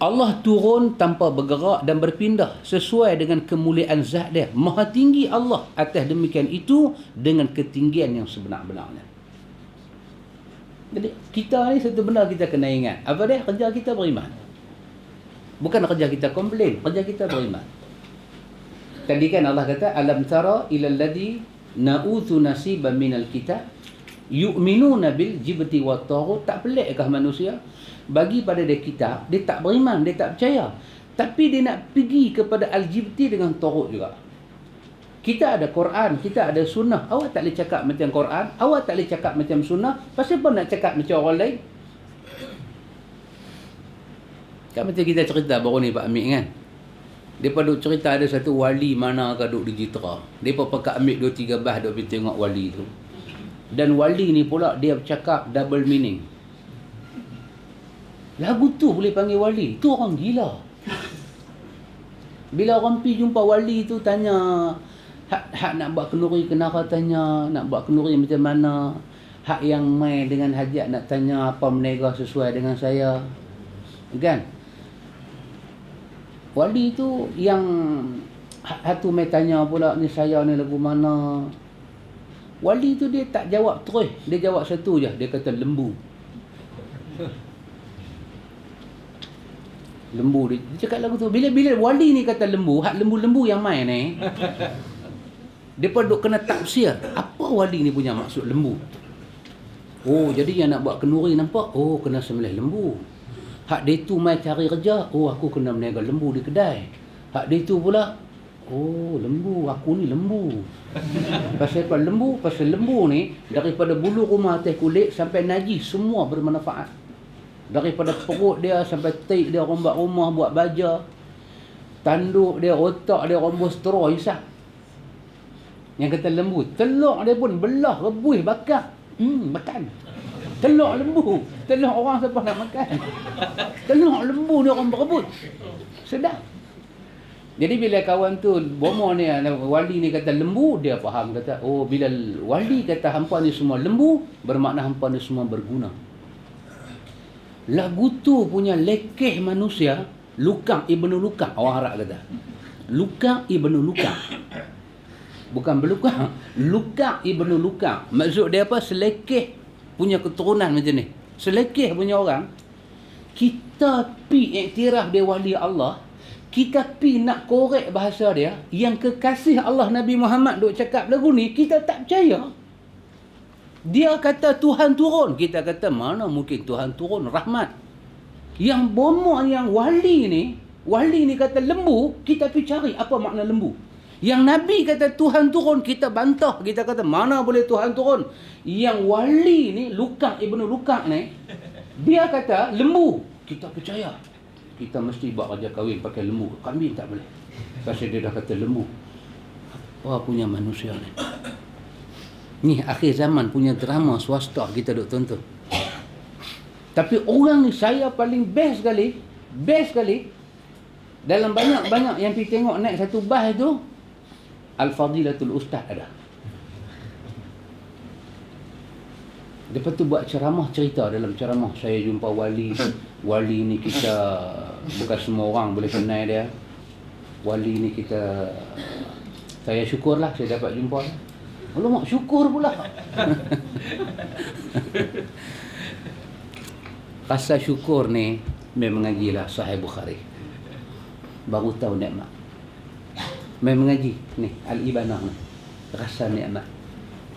Allah turun tanpa bergerak dan berpindah sesuai dengan kemuliaan zat dia. Maha tinggi Allah atas demikian itu dengan ketinggian yang sebenar-benarnya. Jadi kita ni satu benda kita kena ingat. Apa dia? Kerja kita beriman. Bukan kerja kita komplain, kerja kita beriman. Tadi kan Allah kata, alam tara ilal ladzi na'udzu nasiban minal kitab yu'minuna bil jibti wat taghut. Tak pelikkah manusia bagi pada dia kitab, dia tak beriman, dia tak percaya, tapi dia nak pergi kepada al-jibti dengan taghut juga. Kita ada Quran, kita ada sunnah. Awak tak boleh cakap macam Quran, awak tak boleh cakap macam sunnah, pasal apa nak cakap macam orang lain? Kan macam kita cerita baru ni Pak Amir kan, depa duk cerita ada satu wali mana ke duk di Jitra. Depa pakai ambil 2-3 bah duk pergi tengok wali tu. Dan wali ni pula dia bercakap double meaning. Lagu tu boleh panggil wali. Tu orang gila. Bila orang pergi jumpa wali tu tanya, hak nak buat kenduri kenapa tanya, nak buat kenduri macam mana? Hak yang mai dengan hajat nak tanya apa menega sesuai dengan saya. Kan? Wali tu yang hatu mai tanya pula ni saya ni lagu mana? Wali tu dia tak jawab terus, dia jawab satu je, dia kata lembu. Lembu dia cakap lagu tu. Bila wali ni kata lembu, hak lembu-lembu yang main ni, depa duk kena tafsir apa wali ni punya maksud lembu. Oh, jadi yang nak buat kenduri nampak, oh kena sembelih lembu. Hak dia tu mai cari kerja, oh aku kena berniaga lembu di kedai. Hak dia tu pula, oh lembu, aku ni lembu. Pasal apa lembu? Pasal lembu ni daripada bulu rumah atas kulit sampai najis semua bermanfaat. Daripada perut dia sampai taik dia orang buat rumah, buat baja. Tanduk dia, otak dia rombos straw hisap. Yang kata lembu, telur dia pun belah, rebus, bakar. Makan. Telur lembu. Telur orang siapa nak makan? Telur lembu ni orang berebut. Sedap. Jadi bila kawan tu bomo ni wali ni kata lembu, dia faham kata, oh bila wali kata hampa ni semua lembu, bermakna hampa ni semua berguna. Lagu tu punya lekeh manusia, Lukang Ibnu Lukang, orang Arab kata. Lukang Ibnu Lukang. Bukan berlukang, Lukang Ibnu Lukang. Maksud dia apa? Selekeh punya keturunan macam ni. Selekeh punya orang. Kita pi iktiraf dia wali Allah, kita pi nak korek bahasa dia, yang kekasih Allah Nabi Muhammad duk cakap lagu ni, kita tak percaya. Dia kata Tuhan turun, kita kata mana mungkin Tuhan turun, rahmat. Yang bomoh yang wali ni kata lembu, kita pi cari apa makna lembu. Yang Nabi kata Tuhan turun, kita bantah, kita kata mana boleh Tuhan turun. Yang wali ni, Lukang Ibnu Lukang ni, dia kata lembu, kita percaya. Kita mesti buat raja kahwin pakai lembu. Kambing tak boleh. Pasal dia dah kata lembu. Apa punya manusia ni? Ni akhir zaman punya drama swasta kita duk tonton. Tapi orang ni saya paling best sekali. Dalam banyak-banyak yang pergi tengok naik satu bas tu, Al-Fadilatul Ustaz ada. Lepas tu buat ceramah, cerita dalam ceramah, saya jumpa wali ni kita bukan semua orang boleh kenal dia. wali ni saya syukurlah saya dapat jumpa. Alamak, syukur pula. Rasa syukur ni memang mengajilah Sahih Bukhari. Baru tahu nikmat. Memang mengaji ni Al-Ibanah ni. Rasa nikmat.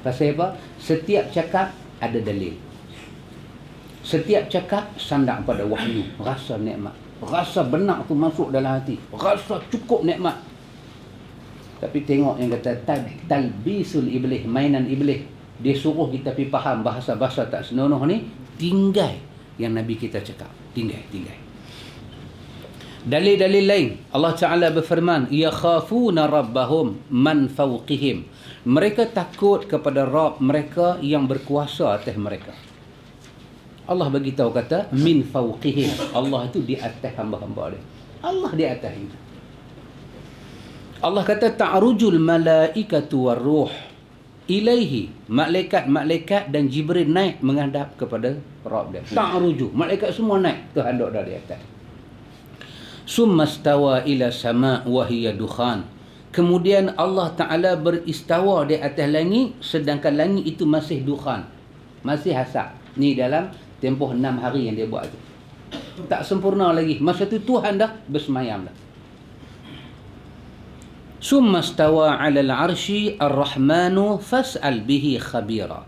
Rasa apa? Setiap cakap ada dalil. Setiap cakap sandang pada wahyu. Rasa nikmat. Rasa benar tu masuk dalam hati. Rasa cukup nikmat. Tapi tengok yang kata talbisul iblis, mainan iblis. Dia suruh kita pergi faham bahasa-bahasa tak senonoh ni, tinggal yang Nabi kita cakap. Tinggal. Dalil-dalil lain, Allah Ta'ala berfirman, yakhafuna rabbahum man fawqihim. Mereka takut kepada Rabb mereka yang berkuasa atas mereka. Allah bagi tahu kata min fawqihim. Allah itu di atas hamba-hamba dia. Allah di atas itu. Allah kata ta'rujul malaikatu waruh ilaihi. Malaikat-malaikat dan Jibril naik menghadap kepada Rabb dia. Ta'ruju. Malaikat semua naik. Tuhan duduk dari atas. Summa stawa ila sama' wa hiya dukhan. Kemudian Allah Ta'ala beristawa di atas langit, sedangkan langit itu masih dukhan. Masih asap. Ni dalam tempoh 6 hari yang dia buat tu. Tak sempurna lagi. Masa tu Tuhan dah bersemayam dah. Summa stawa 'alal 'arsy ar-rahmanu fas'al bihi khabira.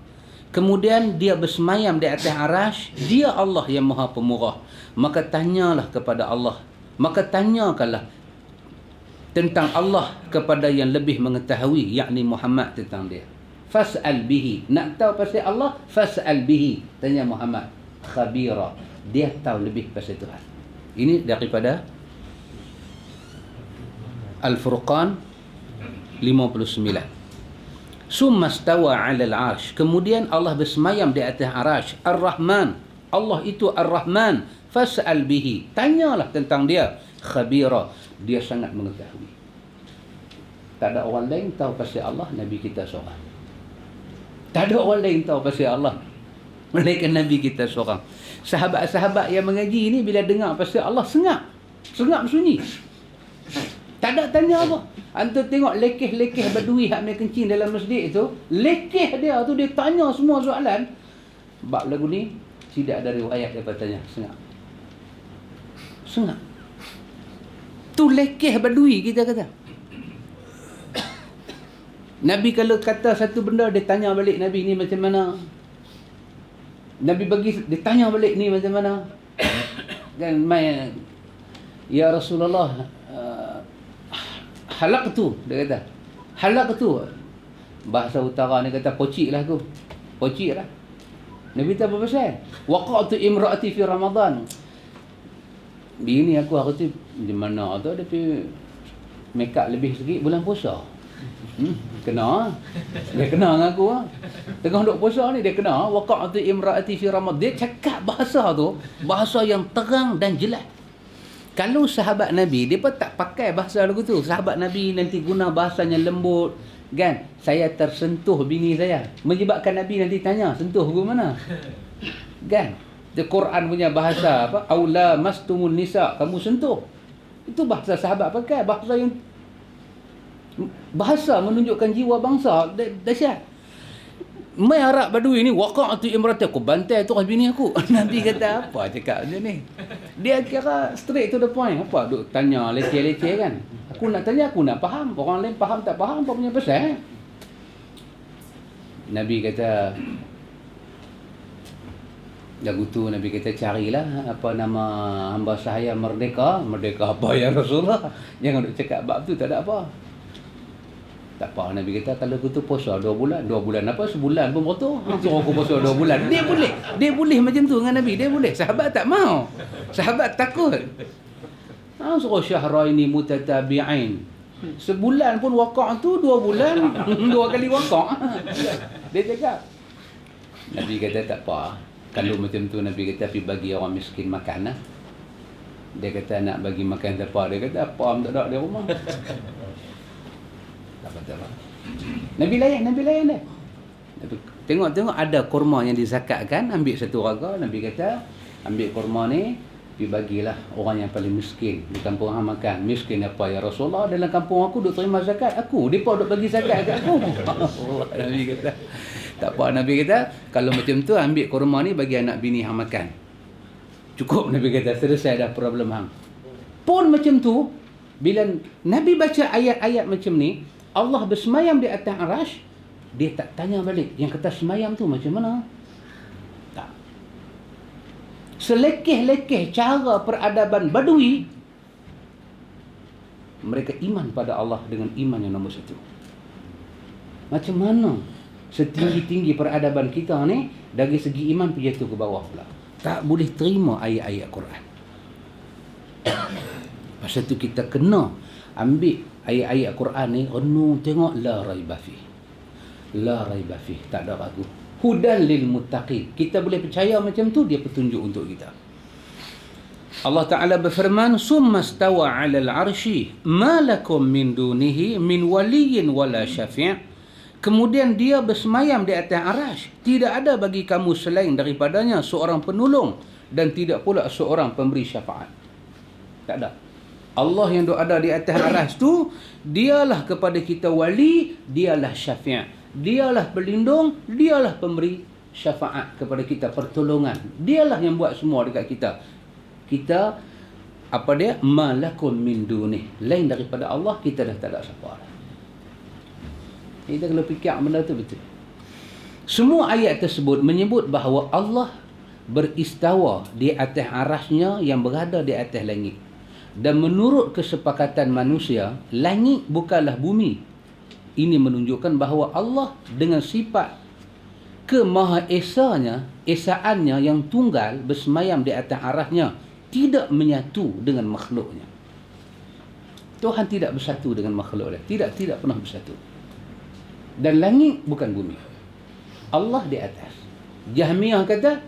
Kemudian dia bersemayam di atas arasy, dia Allah yang Maha Pemurah. Maka tanyalah kepada Allah. Maka tanyakanlah tentang Allah kepada yang lebih mengetahui, yakni Muhammad tentang dia. Fas'al bihi. Nak tahu pasal Allah, fas'al bihi. Tanya Muhammad. Khabira. Dia tahu lebih pasal Tuhan. Ini daripada Al-Furqan 59. Summa stawa 'alal 'arsy. Kemudian Allah bersemayam di atas arasy. Ar-Rahman. Allah itu Ar-Rahman. Fas'al bihi. Tanyalah tentang dia. Khabira. Dia sangat mengetahui. Tak ada orang lain tahu pasal Allah, Nabi kita seorang. Tak ada orang lain tahu pasal Allah, melainkan Nabi kita seorang. Sahabat-sahabat yang mengaji ni bila dengar pasal Allah sengap sunyi. Tak ada tanya apa. Antum tengok lekeh-lekeh badui hak main kencing dalam masjid tu, lekeh dia tu dia tanya semua soalan. Bab lagu ni tidak ada riwayat dia tanya, sengap. Tu lekeh badui kita kata. Nabi kalau kata satu benda dia tanya balik Nabi ni macam mana. Nabi bagi dia tanya balik ni macam mana. Kan mai ya Rasulullah, halak tu dia kata. Halak tu bahasa utara ni kata pocik lah aku. Pocik lah. Nabi kata apa pasal? Waqa'tu imra'ati fi Ramadan. Bini aku hari tu di mana tu dia pergi make up lebih sikit bulan puasa. Kena. Dia kena dengan aku. Tengah duk puasa ni dia kena. Waqa'tu imra'ati fi Ramadan. Dia cakap bahasa tu, bahasa yang terang dan jelas. Kalau sahabat Nabi, dia pun tak pakai bahasa lagu tu. Sahabat Nabi nanti guna bahasanya lembut. Kan? Saya tersentuh bini saya. Menyebabkan Nabi nanti tanya, sentuh ke mana? Kan? Di Quran punya bahasa apa? Aula mastumun nisa. Kamu sentuh. Itu bahasa sahabat pakai. Bahasa menunjukkan jiwa bangsa. Dahsyat. Mai Arab badui ni waqa'tu imrati, aku bantai tu bini aku. Nabi kata apa cakap macam ni? Dia kira straight to the point. Apa duk tanya leceh-leceh kan? Aku nak tanya, aku nak faham. Orang lain faham tak faham apa punya pasal. Nabi kata lagu tu Nabi kata carilah apa nama hamba sahaya merdeka. Merdeka apa ya Rasulullah? Jangan duk cakap bab tu, tak ada apa. Tak apa, Nabi kata kalau aku tu puasa 2 bulan. 2 bulan apa? Sebulan pun betul. Suruh aku puasa 2 bulan. Dia boleh. Dia boleh macam tu dengan Nabi. Dia boleh. Sahabat tak mau. Sahabat takut. Suruh syahraini mutatabi'ain. Sebulan pun waqa'a tu 2 bulan. 2 kali waqa'a. Dia cakap. Nabi kata tak apa. Kalau macam tu Nabi kata pergi bagi orang miskin makan lah. Dia kata nak bagi makan tak apa. Dia kata apa tak ada di rumah. Nabi layan dia. Tengok ada kurma yang dizakatkan, ambil satu raga. Nabi kata ambil kurma ni, Pergi bagilah orang yang paling miskin di kampung hang makan. Miskin apa ya Rasulullah? Dalam kampung aku duk terima zakat aku. Depa duk bagi zakat kat aku. Allah, Nabi kata. Tak apa, Nabi kata, kalau macam tu ambil kurma ni bagi anak bini hang makan. Cukup, Nabi kata, selesai dah problem hang. Pun macam tu, bila Nabi baca ayat-ayat macam ni, Allah bersemayam di atas arash, dia tak tanya balik, yang kata semayam tu macam mana? Tak. Selekeh-lekeh cara peradaban Badui, mereka iman pada Allah dengan iman yang nombor satu. Macam mana setinggi-tinggi peradaban kita ni, dari segi iman pergi jatuh ke bawah pula. Tak boleh terima ayat-ayat Quran. Pasal tu kita kena ambil ayat-ayat Quran ni, renung tengok, la raiba fih. La raiba fih, tak ada ragu. Hudan lil muttaqin. Kita boleh percaya macam tu, dia petunjuk untuk kita. Allah Ta'ala berfirman, summa stawa 'alal 'arsy, ma lakum min dunihi min waliyyin wala syafi'. Kemudian dia bersemayam di atas arash. Tidak ada bagi kamu selain daripadanya seorang penolong dan tidak pula seorang pemberi syafaat. Tak ada. Allah yang ada di atas arash tu, dialah kepada kita wali, dialah syafiat, dialah pelindung, dialah pemberi syafaat kepada kita, pertolongan. Dialah yang buat semua dekat kita. Kita apa dia? Malakum min dunih. Lain daripada Allah, kita dah tak ada siapa dah. Kita kalau fikir benda tu betul. Semua ayat tersebut menyebut bahawa Allah beristawa di atas arasnya yang berada di atas langit. Dan menurut kesepakatan manusia, langit bukanlah bumi. Ini menunjukkan bahawa Allah dengan sifat kemahaesanya, esaannya yang tunggal bersemayam di atas arasnya, tidak menyatu dengan makhluknya. Tuhan tidak bersatu dengan makhluk dia. Tidak pernah bersatu. Dan langit bukan bumi. Allah di atas. Jahmiyah kata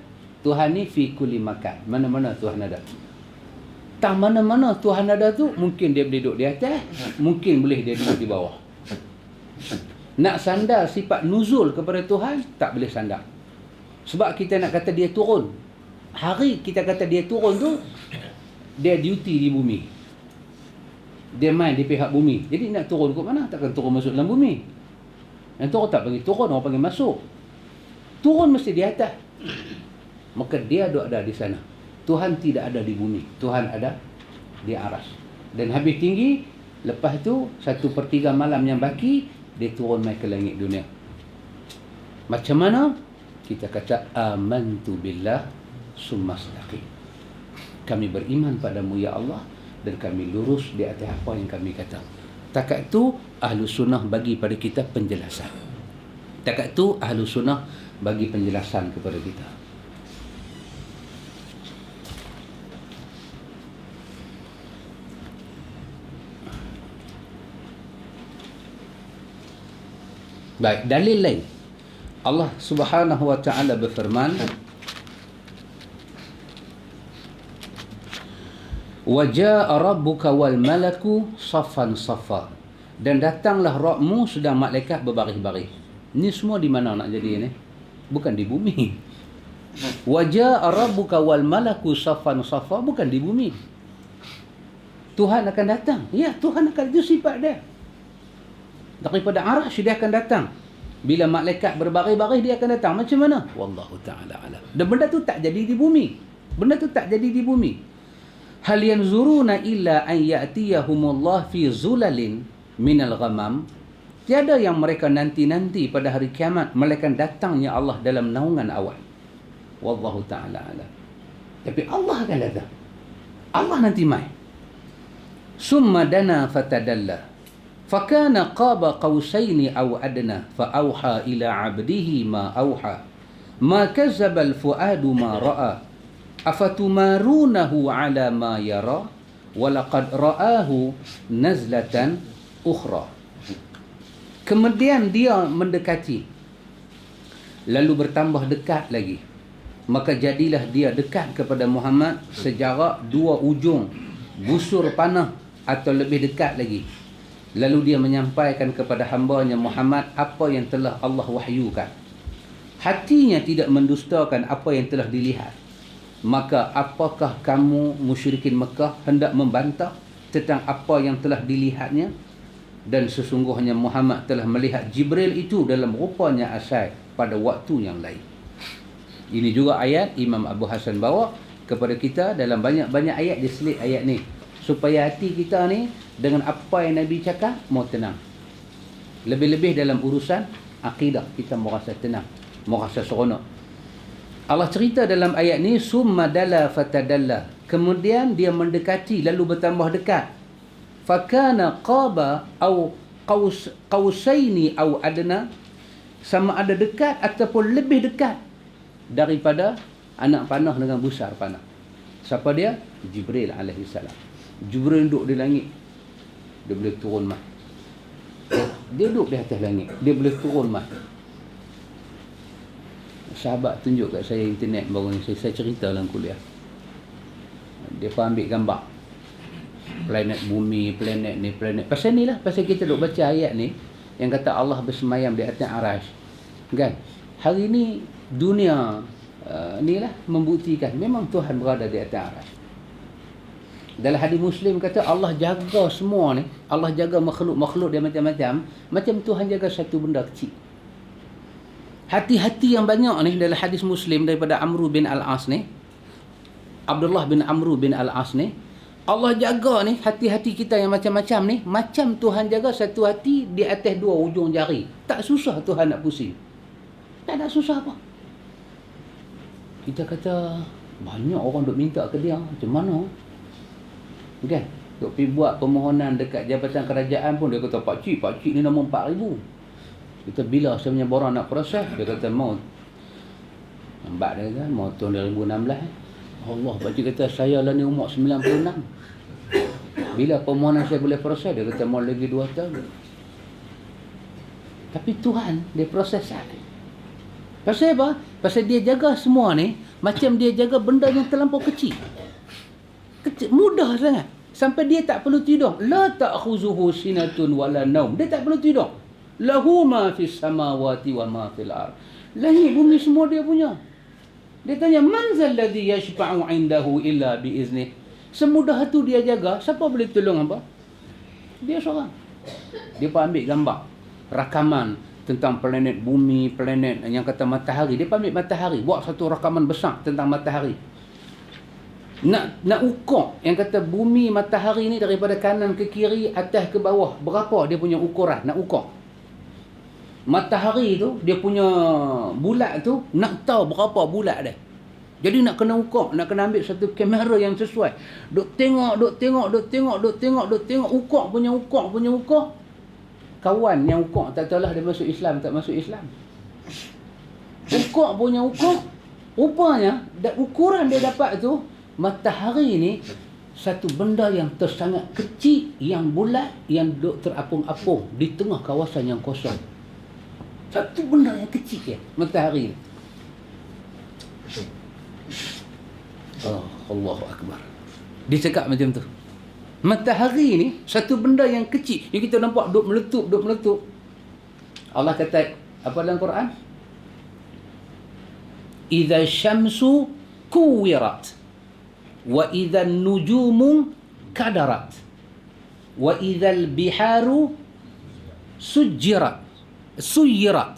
Tuhan ni fi kulli makan. Mana-mana Tuhan ada. Tak mana-mana Tuhan ada tu, mungkin dia boleh duduk di atas, mungkin boleh dia duduk di bawah. Nak sandar sifat nuzul kepada Tuhan, tak boleh sandar. Sebab kita nak kata dia turun. Hari kita kata dia turun tu, dia duty di bumi. Dia main di pihak bumi. Jadi nak turun ke mana? Takkan turun masuk dalam bumi. Yang turun tak panggil turun, orang panggil masuk. Turun mesti di atas. Maka dia ada di sana. Tuhan tidak ada di bumi. Tuhan ada di aras. Dan habis tinggi, lepas tu 1/3 malam yang baki, dia turun mai ke langit dunia. Macam mana? Kita kata amantu billah summa astaqim. Kami beriman padamu ya Allah, dan kami lurus di atas apa yang kami kata. Takat tu ahlu sunnah bagi pada kita penjelasan. Takat tu ahlu sunnah bagi penjelasan kepada kita. Baik, dalil lain. Allah Subhanahu wa taala berfirman, wa jaa rabbuka wal malaku saffan saffa. Dan datanglah Rabbmu sedang malaikat berbaris-baris. Ni semua di mana nak jadi ni? Bukan di bumi. Wa jaa rabbuka wal malaku saffan saffa, bukan di bumi. Tuhan akan datang. Ya, Tuhan akan, itu sifat dia. Daripada arash dia akan datang. Bila malaikat berbaris-baris dia akan datang. Macam mana? Wallahu ta'ala alam. Dan benda tu tak jadi di bumi. Benda tu tak jadi di bumi. Hal yanzuruna illa an ya'tiyahumullah fi zulalin minal ghamam. Tiada yang mereka nanti-nanti pada hari kiamat melainkan datangnya Allah dalam naungan awan. Wallahu ta'ala alam. Tapi Allah akan datang. Allah nanti mai. Summa dana fatadalla. Fakana qaba qausaini aw adna fa auha ila 'abdihi ma auha. Ma kazzaba al-fuadu ma ra'a. Afatumarunahu 'ala ma yara wa laqad ra'ahu nazlatan ukhra. Kemudian dia mendekati, lalu bertambah dekat lagi. Maka jadilah dia dekat kepada Muhammad sejarak 2 ujung busur panah atau lebih dekat lagi. Lalu dia menyampaikan kepada hambanya Muhammad apa yang telah Allah wahyukan. Hatinya tidak mendustakan apa yang telah dilihat. Maka apakah kamu musyrikin Mekah hendak membantah tentang apa yang telah dilihatnya? Dan sesungguhnya Muhammad telah melihat Jibril itu dalam rupanya asal pada waktu yang lain. Ini juga ayat Imam Abu Hasan bawa kepada kita dalam banyak-banyak ayat, dia selit ayat ni supaya hati kita ni dengan apa yang Nabi cakap mau tenang. Lebih-lebih dalam urusan akidah kita mau rasa tenang, mau rasa seronok. Allah cerita dalam ayat ni summa dalla fatadalla, kemudian dia mendekati lalu bertambah dekat. Fakana qaba au qausaini au adna, sama ada dekat ataupun lebih dekat daripada anak panah dengan besar panah. Siapa dia? Jibril alaihi salam. Jibril duduk di langit, dia boleh turun mah. Dia duduk di atas langit, dia boleh turun mah. Sahabat tunjuk kat saya internet baru ni, saya cerita dalam kuliah. Dia pun ambil gambar planet bumi, planet ni, planet. Pasal ni lah, pasal kita duk baca ayat ni yang kata Allah bersemayam di atas arasy. Kan? Hari ni dunia ni lah membuktikan memang Tuhan berada di atas arasy. Dalam hadis Muslim kata Allah jaga semua ni, Allah jaga makhluk-makhluk dia macam-macam, macam Tuhan jaga satu benda kecil. Hati-hati yang banyak ni dalam hadis Muslim daripada Amru bin Al-As ni, Abdullah bin Amru bin Al-As ni, Allah jaga ni hati-hati kita yang macam-macam ni, macam Tuhan jaga satu hati di atas dua ujung jari. Tak susah Tuhan nak pusing. Tak ada susah apa. Kita kata banyak orang duk minta ke dia, macam mana? Kan? Duk pergi buat permohonan dekat Jabatan Kerajaan pun dia kata pakcik ni nama 4,000. Kita bila saya punya borang nak proses, dia kata mau. Nampak dia kan, mau tahun 2016. Allah, pakcik kata saya lah ni umur 96. Bila permohonan saya boleh proses, dia kata mau lagi 2 tahun. Tapi Tuhan, dia proses saya. Pasal apa? Pasal dia jaga semua ni, macam dia jaga benda yang terlampau kecil. Kecil, mudah sangat. Sampai dia tak perlu tidur. La ta'khuzuhu sinatun wala naum. Dia tak perlu tidur. Lahu ma fis samawati wa ma fil ard. Langit bumi semua dia punya. Dia tanya, man zal ladzi yashfa'u 'indahu illa bi izni. Semudah itu dia jaga, siapa boleh tolong apa? Dia seorang. Dia pun ambil gambar rakaman tentang planet bumi, planet yang kata matahari. Dia pun ambil matahari, buat satu rakaman besar tentang matahari. Nak ukur yang kata bumi matahari ni daripada kanan ke kiri, atas ke bawah, berapa dia punya ukuran nak ukur. Matahari tu dia punya bulat tu nak tahu berapa bulat dia. Jadi nak kena ukur, nak kena ambil satu kamera yang sesuai. Duk tengok, ukur punya ukur. Kawan yang ukur tak tahulah dia masuk Islam tak masuk Islam. Ukur punya ukur. Rupanya ukuran dia dapat tu, matahari ni satu benda yang tersangat kecil, yang bulat, yang duk terapung-apung di tengah kawasan yang kosong. Satu benda yang kecil ya, matahari ni. Oh, Allahu Akbar. Dia cakap macam tu. Matahari ni satu benda yang kecil yang kita nampak duk meletup. Allah kata apa dalam Quran? Idza syamsu kuwirat wa idza nujumu kadarat wa idza biharu suyirat.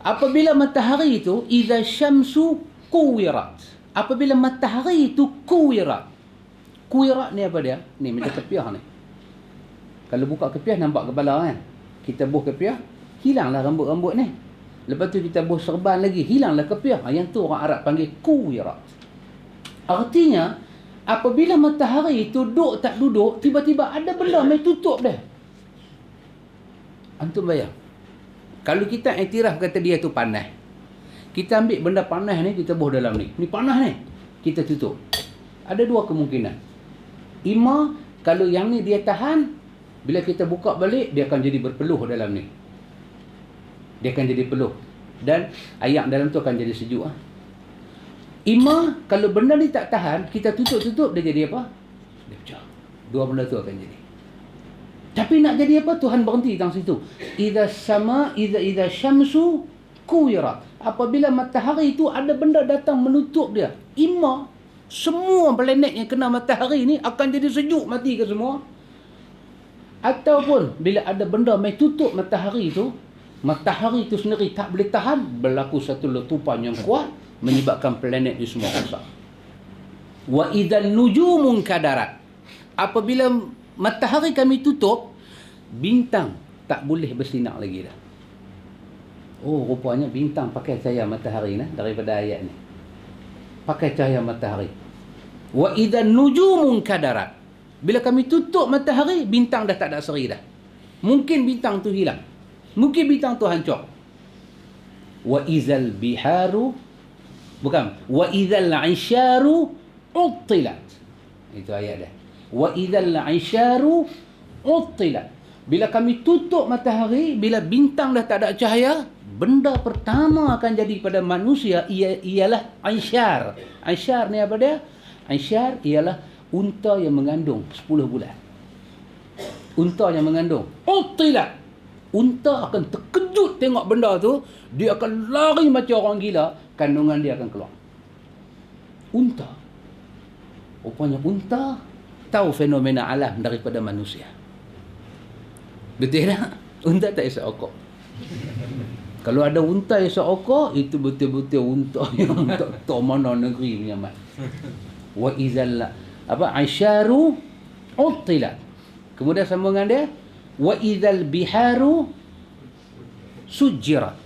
Apabila matahari itu idza syamsu kuwirat, apabila matahari itu kuwirat. Kuwirat ni apa dia? Ni macam kepiah ni. Kalau buka kepiah nampak kepala kan. Kita buh kepiah, hilanglah rambut-rambut ni. Lepas tu kita buh serban lagi, hilanglah kepiah. Yang tu orang Arab panggil kuwirat. Artinya apabila matahari itu duduk tak duduk, tiba-tiba ada benda mai tutup dia. Antum bayang. Kalau kita iktiraf kata dia tu panas, kita ambil benda panas ni, kita buh dalam ni. Ni panas ni, kita tutup. Ada dua kemungkinan. Ima, kalau yang ni dia tahan, bila kita buka balik, dia akan jadi berpeluh dalam ni. Dia akan jadi peluh. Dan air dalam tu akan jadi sejuk. Ima, kalau benda ni tak tahan, kita tutup-tutup, dia jadi apa? Dia pecah. Dua benda tu akan jadi. Tapi nak jadi apa? Tuhan berhenti tang situ. Idza syamsu kuwirat. apabila matahari itu ada benda datang menutup dia, semua planet yang kena matahari ni akan jadi sejuk, mati ke semua. Ataupun bila ada benda mai tutup matahari itu sendiri tak boleh tahan, berlaku satu letupan yang kuat menyebabkan planet itu semua rosak. Wa idzal nujumun kadarat, apabila matahari kami tutup, bintang tak boleh bersinar lagi dah. Oh, rupanya bintang pakai cahaya matahari nah, daripada ayat ni. Pakai cahaya matahari. Wa idzan nujumun kadarat, bila kami tutup matahari, bintang dah tak ada seri dah. Mungkin bintang tu hilang. Mungkin bintang tu hancur. Wa idzal biharu, bukan, wa idzal 'isyaru uttilat. Itu ayat dia. Wa idzal 'isyaru uttilat. Bila kami tutup matahari, bila bintang dah tak ada cahaya, benda pertama akan jadi pada manusia ialah aisyar. Aisyar ni apa dia? Aisyar ialah unta yang mengandung 10 bulan. Unta yang mengandung. Utilat. Unta akan terkejut tengok benda tu, dia akan lari macam orang gila, kandungan dia akan keluar. Unta. Rupanya unta tahu fenomena alam daripada manusia. Betul tak? Unta tak isap okok. Kalau ada unta isap okok, itu betul-betul unta yang tak tahu mana negeri punya mat. Wa izal aisyaru uttilat. Kemudian sambungan dia, wa idzal biharu sujirat.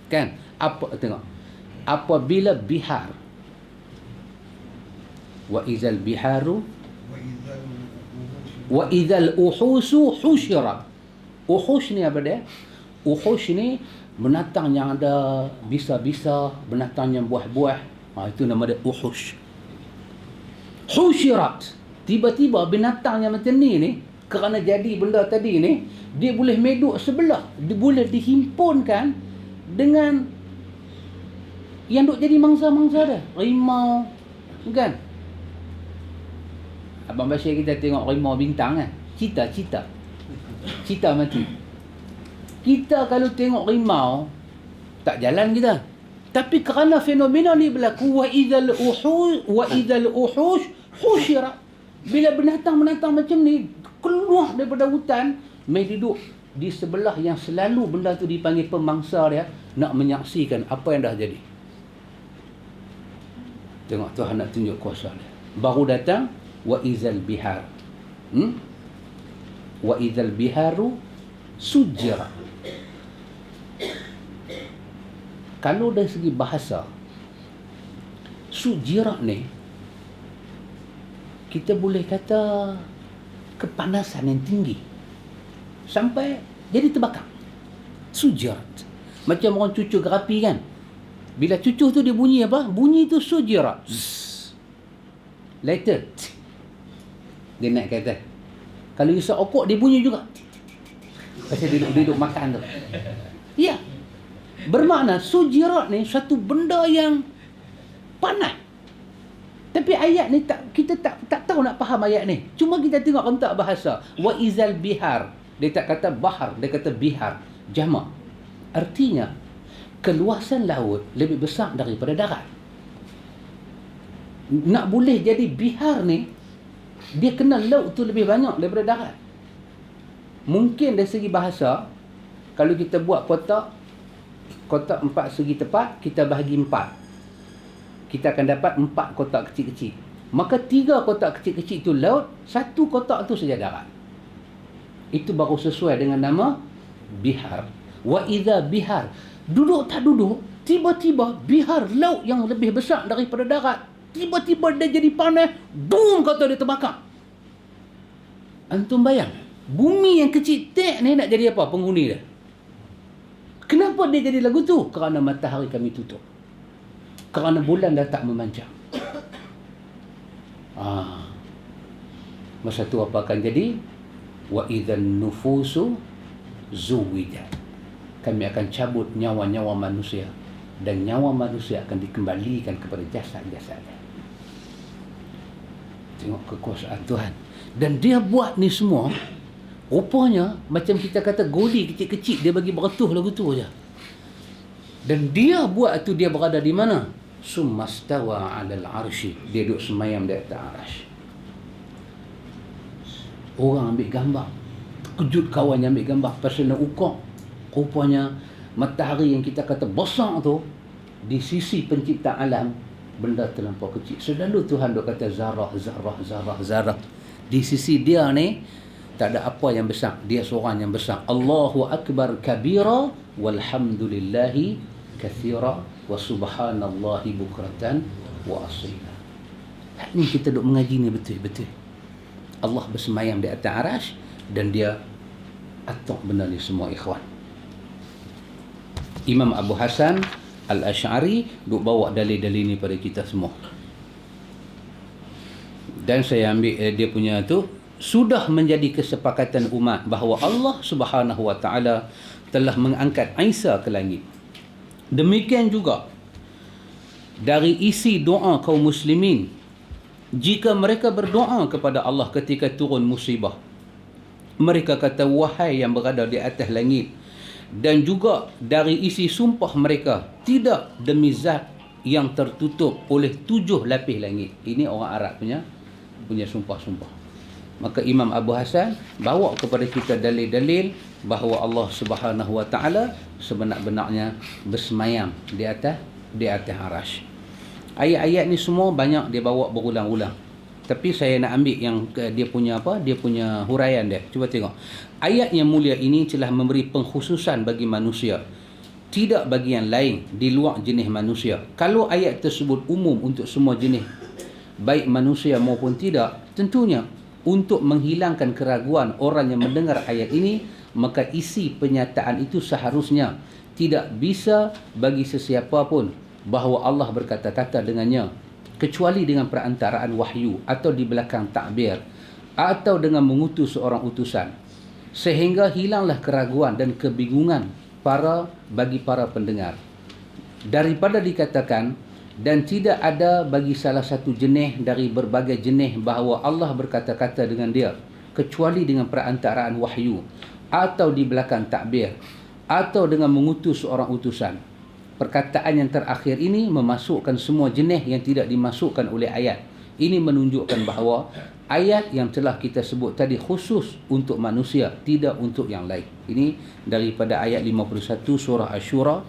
Kan? Apa tengok. Apabila bihar, wa idzal biharu wa idzal uhusu husyirat. Uhus ni apa dia? Uhus ni binatang yang ada bisa-bisa, binatang yang buah-buah. Itu nama dia uhus. Husyirat. Tiba-tiba binatang yang macam ni kerana jadi benda tadi ni, dia boleh meduk sebelah, dia boleh dihimpunkan dengan yang duk jadi mangsa-mangsa dah. Rimau, kan? Abang Bashir kita tengok rimau bintang kan? Cita mati. Kita kalau tengok rimau, tak jalan kita. Tapi kerana fenomena ni berlaku, wa idzal uhush husyirat. Bila binatang-binatang macam ni keluar daripada hutan, mai duduk di sebelah yang selalu benda tu dipanggil pemangsa dia, nak menyaksikan apa yang dah jadi. Tengok Tuhan nak tunjuk kuasa dia. Baru datang wa idzal bihar. Wa idzal biharu sujira. Kalau dari segi bahasa, sujira ni kita boleh kata kepanasan yang tinggi sampai jadi terbakar. Sujirat. Macam orang cucuk api kan. Bila cucuk tu dia bunyi apa? Bunyi tu sujirat. Later dia naik ke atas. Kalau isap okok dia bunyi juga. Pasal dia duduk makan tu. Ya. Bermakna sujirat ni satu benda yang panas. Tapi ayat ni kita tak tahu nak faham ayat ni. Cuma kita tengok rentak bahasa. Wa izal bihar. Dia tak kata bahar, dia kata bihar. Jamak. Artinya keluasan laut lebih besar daripada darat. Nak boleh jadi bihar ni, dia kena laut tu lebih banyak daripada darat. Mungkin dari segi bahasa, kalau kita buat kotak 4 segi tepat, kita bahagi 4. Kita akan dapat 4 kotak kecil-kecil. Maka 3 kotak kecil-kecil itu laut, 1 kotak itu saja darat. Itu baru sesuai dengan nama bihar. Wa idza bihar. Duduk tak duduk, tiba-tiba bihar laut yang lebih besar daripada darat, tiba-tiba dia jadi panas, boom, kata dia terbakar. Antum bayang, bumi yang kecil tek ni nak jadi apa penghuni dia? Kenapa dia jadi lagu tu? Kerana matahari kami tutup. Kerana bulan dah tak memancar. Masa tu apa akan jadi? Wa idzan nufusu zuwijat. Kami akan cabut nyawa-nyawa manusia, dan nyawa manusia akan dikembalikan kepada jasad-jasadnya. Tengok kekuasaan Tuhan. Dan dia buat ni semua, rupanya macam kita kata goli kecil-kecil, dia bagi beretuh lagu tu aja. Dan dia buat itu, dia berada di mana? Summastawa 'alal 'arsy. Dia duduk semayam di atas arasy. Orang ambil gambar. Kejut kawannya ambil gambar pasal nak ukur. Rupanya matahari yang kita kata besar tu, di sisi pencipta alam, benda terlampau kecil. Selalu Tuhan duk kata zarah, zarah, zarah, zarah. Di sisi dia ni tak ada apa yang besar. Dia seorang yang besar. Allahu akbar kabira walhamdulillahi kathira wa subhanallahi bukratan wa asila. Ini kita duk mengaji ni betul-betul. Allah bersemayam di atas arasy dan dia atok benda ni semua, ikhwan. Imam Abu Hasan Al-Asy'ari duk bawa dalil-dalil ni pada kita semua. Dan saya ambil dia punya tu, sudah menjadi kesepakatan umat bahawa Allah Subhanahu wa taala telah mengangkat Isa ke langit. Demikian juga dari isi doa kaum muslimin, jika mereka berdoa kepada Allah ketika turun musibah, mereka kata wahai yang berada di atas langit. Dan juga dari isi sumpah mereka, tidak demi zat yang tertutup oleh 7 lapis langit. Ini orang Arab punya sumpah-sumpah. Maka Imam Abu Hasan bawa kepada kita dalil-dalil bahawa Allah Subhanahu wa taala sebenar-benarnya bersemayam di atas arasy. Ayat-ayat ni semua banyak dia bawa berulang-ulang. Tapi saya nak ambil yang dia punya huraian dia. Cuba tengok. Ayat yang mulia ini telah memberi pengkhususan bagi manusia, tidak bagi yang lain di luar jenis manusia. Kalau ayat tersebut umum untuk semua jenis, baik manusia maupun tidak, tentunya untuk menghilangkan keraguan orang yang mendengar ayat ini, maka isi penyataan itu seharusnya tidak bisa bagi sesiapa pun bahawa Allah berkata-kata dengannya, kecuali dengan perantaraan wahyu atau di belakang takbir atau dengan mengutus seorang utusan, sehingga hilanglah keraguan dan kebingungan bagi para pendengar. Daripada dikatakan, dan tidak ada bagi salah satu jenis dari berbagai jenis bahawa Allah berkata-kata dengan dia, kecuali dengan perantaraan wahyu atau di belakang takbir atau dengan mengutus seorang utusan. Perkataan yang terakhir ini memasukkan semua jenis yang tidak dimasukkan oleh ayat. Ini menunjukkan bahawa ayat yang telah kita sebut tadi khusus untuk manusia, tidak untuk yang lain. Ini daripada ayat 51 surah Asy-Syura.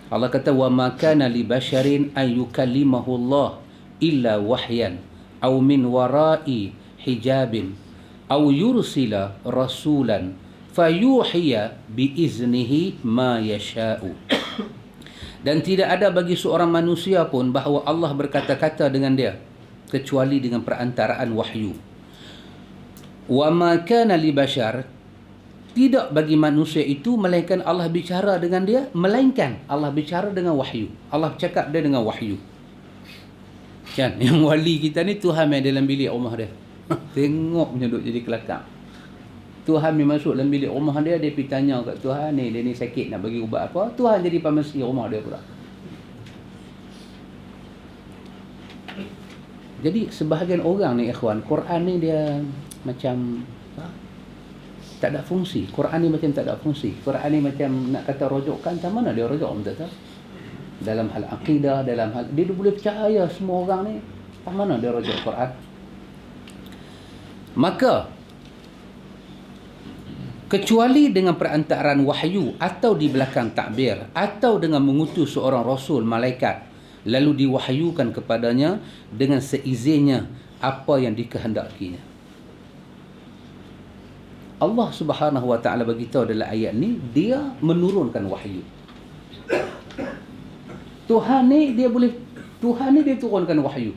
Allah kata, wa ma kana li basharin ay yukallimahu Allah illa wahyan aw min wara'i hijabin aw yursila rasulan fayuhiya bi iznihi ma yasha'u. Dan tidak ada bagi seorang manusia pun bahawa Allah berkata-kata dengan dia kecuali dengan perantaraan wahyu. Wa ma kana li bashar, tidak bagi manusia itu melainkan Allah bicara dengan dia, melainkan Allah bicara dengan wahyu. Allah cakap dia dengan wahyu. Kan, yang wali kita ni Tuhan main dalam bilik rumah dia. Tengok punya duduk jadi kelakar. Tuhan ni masuk dalam bilik rumah dia, dia pergi tanya kat Tuhan, dia ni sakit nak bagi ubat apa. Tuhan jadi pharmacy rumah dia pula. Jadi sebahagian orang ni ikhwan, Quran ni dia macam tak ada fungsi. Quran ni macam tak ada fungsi. Quran ni macam nak kata rojokkan, tak mana dia rojok pun tak tahu. Dalam hal akidah, dalam hal dia boleh percaya semua orang ni, tak mana dia rojok Quran. Maka kecuali dengan perantaraan wahyu atau di belakang takbir atau dengan mengutus seorang rasul malaikat lalu diwahyukan kepadanya dengan seizinnya apa yang dikehendakinya. Allah Subhanahu wa taala bagi tahu dalam ayat ni, dia menurunkan wahyu. Tuhan ni dia turunkan wahyu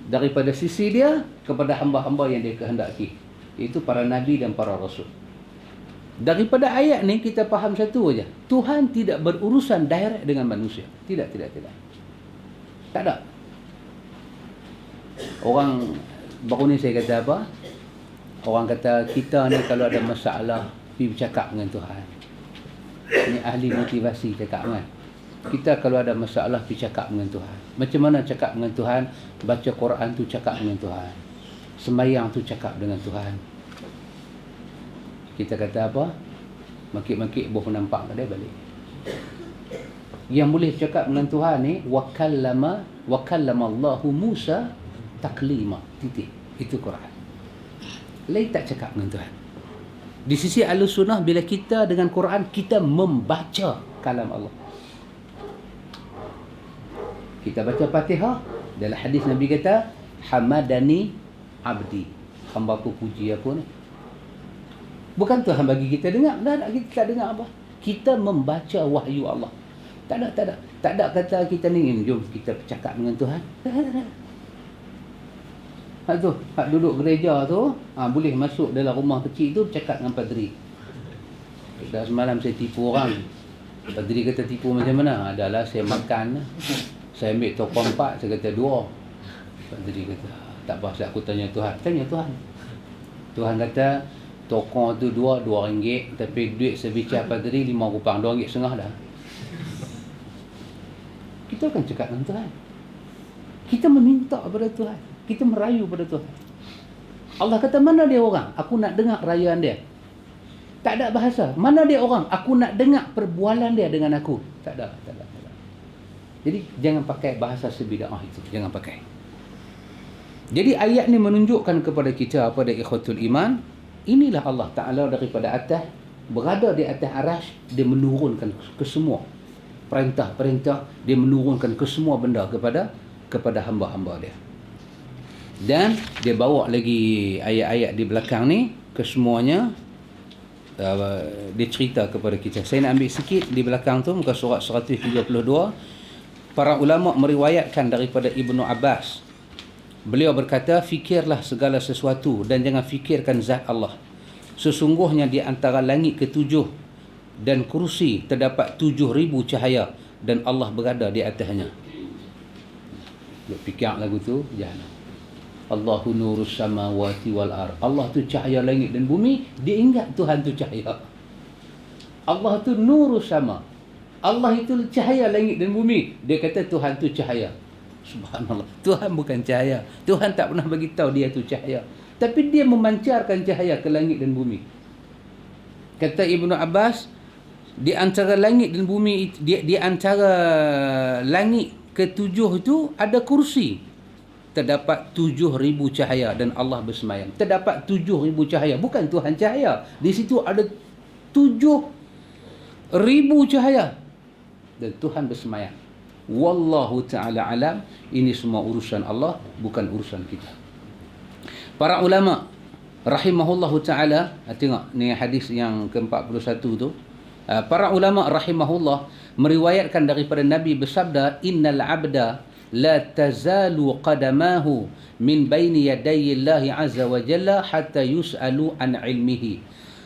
daripada sisi dia kepada hamba-hamba yang dia kehendaki, iaitu para nabi dan para rasul. Daripada ayat ni kita faham satu aja. Tuhan tidak berurusan direct dengan manusia. Tidak. Tak ada. Orang baru ni saya kata apa? Orang kata kita ni kalau ada masalah pergi bercakap dengan Tuhan. Ini ahli motivasi cakap kan. Kita kalau ada masalah pergi cakap dengan Tuhan. Macam mana cakap dengan Tuhan? Baca Quran tu cakap dengan Tuhan. Sembahyang tu cakap dengan Tuhan. Kita kata apa? Makik-makik boh nampak kat dia balik. Yang boleh cakap dengan Tuhan ni wa kallama Allahu Musa taklima. Titik. Itu Quran. Lain tak cakap dengan Tuhan. Di sisi Ahlussunnah, bila kita dengan Quran, kita membaca kalam Allah. Kita baca Fatihah, dalam hadis Nabi kata, hamadani abdi. Hamba aku puji aku ni. Bukan Tuhan bagi kita dengar. Kita tak dengar apa. Kita membaca wahyu Allah. Tak ada kata kita ni, jom kita bercakap dengan Tuhan. Hak tu, hak duduk gereja tu, boleh masuk dalam rumah kecil tu bercakap dengan padri. Dah semalam saya tipu orang. Padri kata tipu macam mana? Adalah saya makan, saya ambil tokong 4, saya kata 2. Padri kata, tak apa, aku tanya Tuhan. Tanya Tuhan. Tuhan kata, tokong tu 2 RM2, tapi duit sebicar padri RM5, RM2.50 dah. Kita akan cakap dengan Tuhan. Kita meminta kepada Tuhan. Kita merayu pada Tuhan. Allah kata, mana dia orang? Aku nak dengar rayuan dia. Tak ada bahasa. Mana dia orang? Aku nak dengar perbualan dia dengan aku. Tak ada. Jadi, jangan pakai bahasa sebidah itu. Jangan pakai. Jadi, ayat ni menunjukkan kepada kita, pada ikhwatul iman, inilah Allah Ta'ala daripada atas, berada di atas arasy, dia menurunkan ke semua perintah-perintah, dia menurunkan ke semua benda kepada hamba-hamba dia. Dan dia bawa lagi ayat-ayat di belakang ni, kesemuanya dia cerita kepada kita. Saya nak ambil sikit di belakang tu, muka surat 132. Para ulama meriwayatkan daripada Ibnu Abbas. Beliau berkata, fikirlah segala sesuatu dan jangan fikirkan zat Allah. Sesungguhnya di antara langit ketujuh dan kursi terdapat 7,000 cahaya dan Allah berada di atasnya. Fikir lagu tu, jangan. Allahu nurus samawati wal ard. Allah tu cahaya langit dan bumi. Dia ingat Tuhan tu cahaya. Allah tu nurus sama. Allah itu cahaya langit dan bumi. Dia kata Tuhan tu cahaya. Subhanallah. Tuhan bukan cahaya. Tuhan tak pernah bagi tahu dia tu cahaya. Tapi dia memancarkan cahaya ke langit dan bumi. Kata Ibnu Abbas, di antara langit dan bumi, di antara langit ketujuh itu ada kursi. Terdapat 7,000 cahaya dan Allah bersemayam. Terdapat 7,000 cahaya. Bukan Tuhan cahaya. Di situ ada 7,000 cahaya. Dan Tuhan bersemayam. Wallahu ta'ala alam. Ini semua urusan Allah, bukan urusan kita. Para ulama rahimahullahu ta'ala, tengok ni hadis yang ke-41 tu. Para ulama rahimahullah meriwayatkan daripada Nabi bersabda, innal abda la tazalu qadamahu min baini yaday Allah azza wa jalla hatta yus'alu an ilmihi.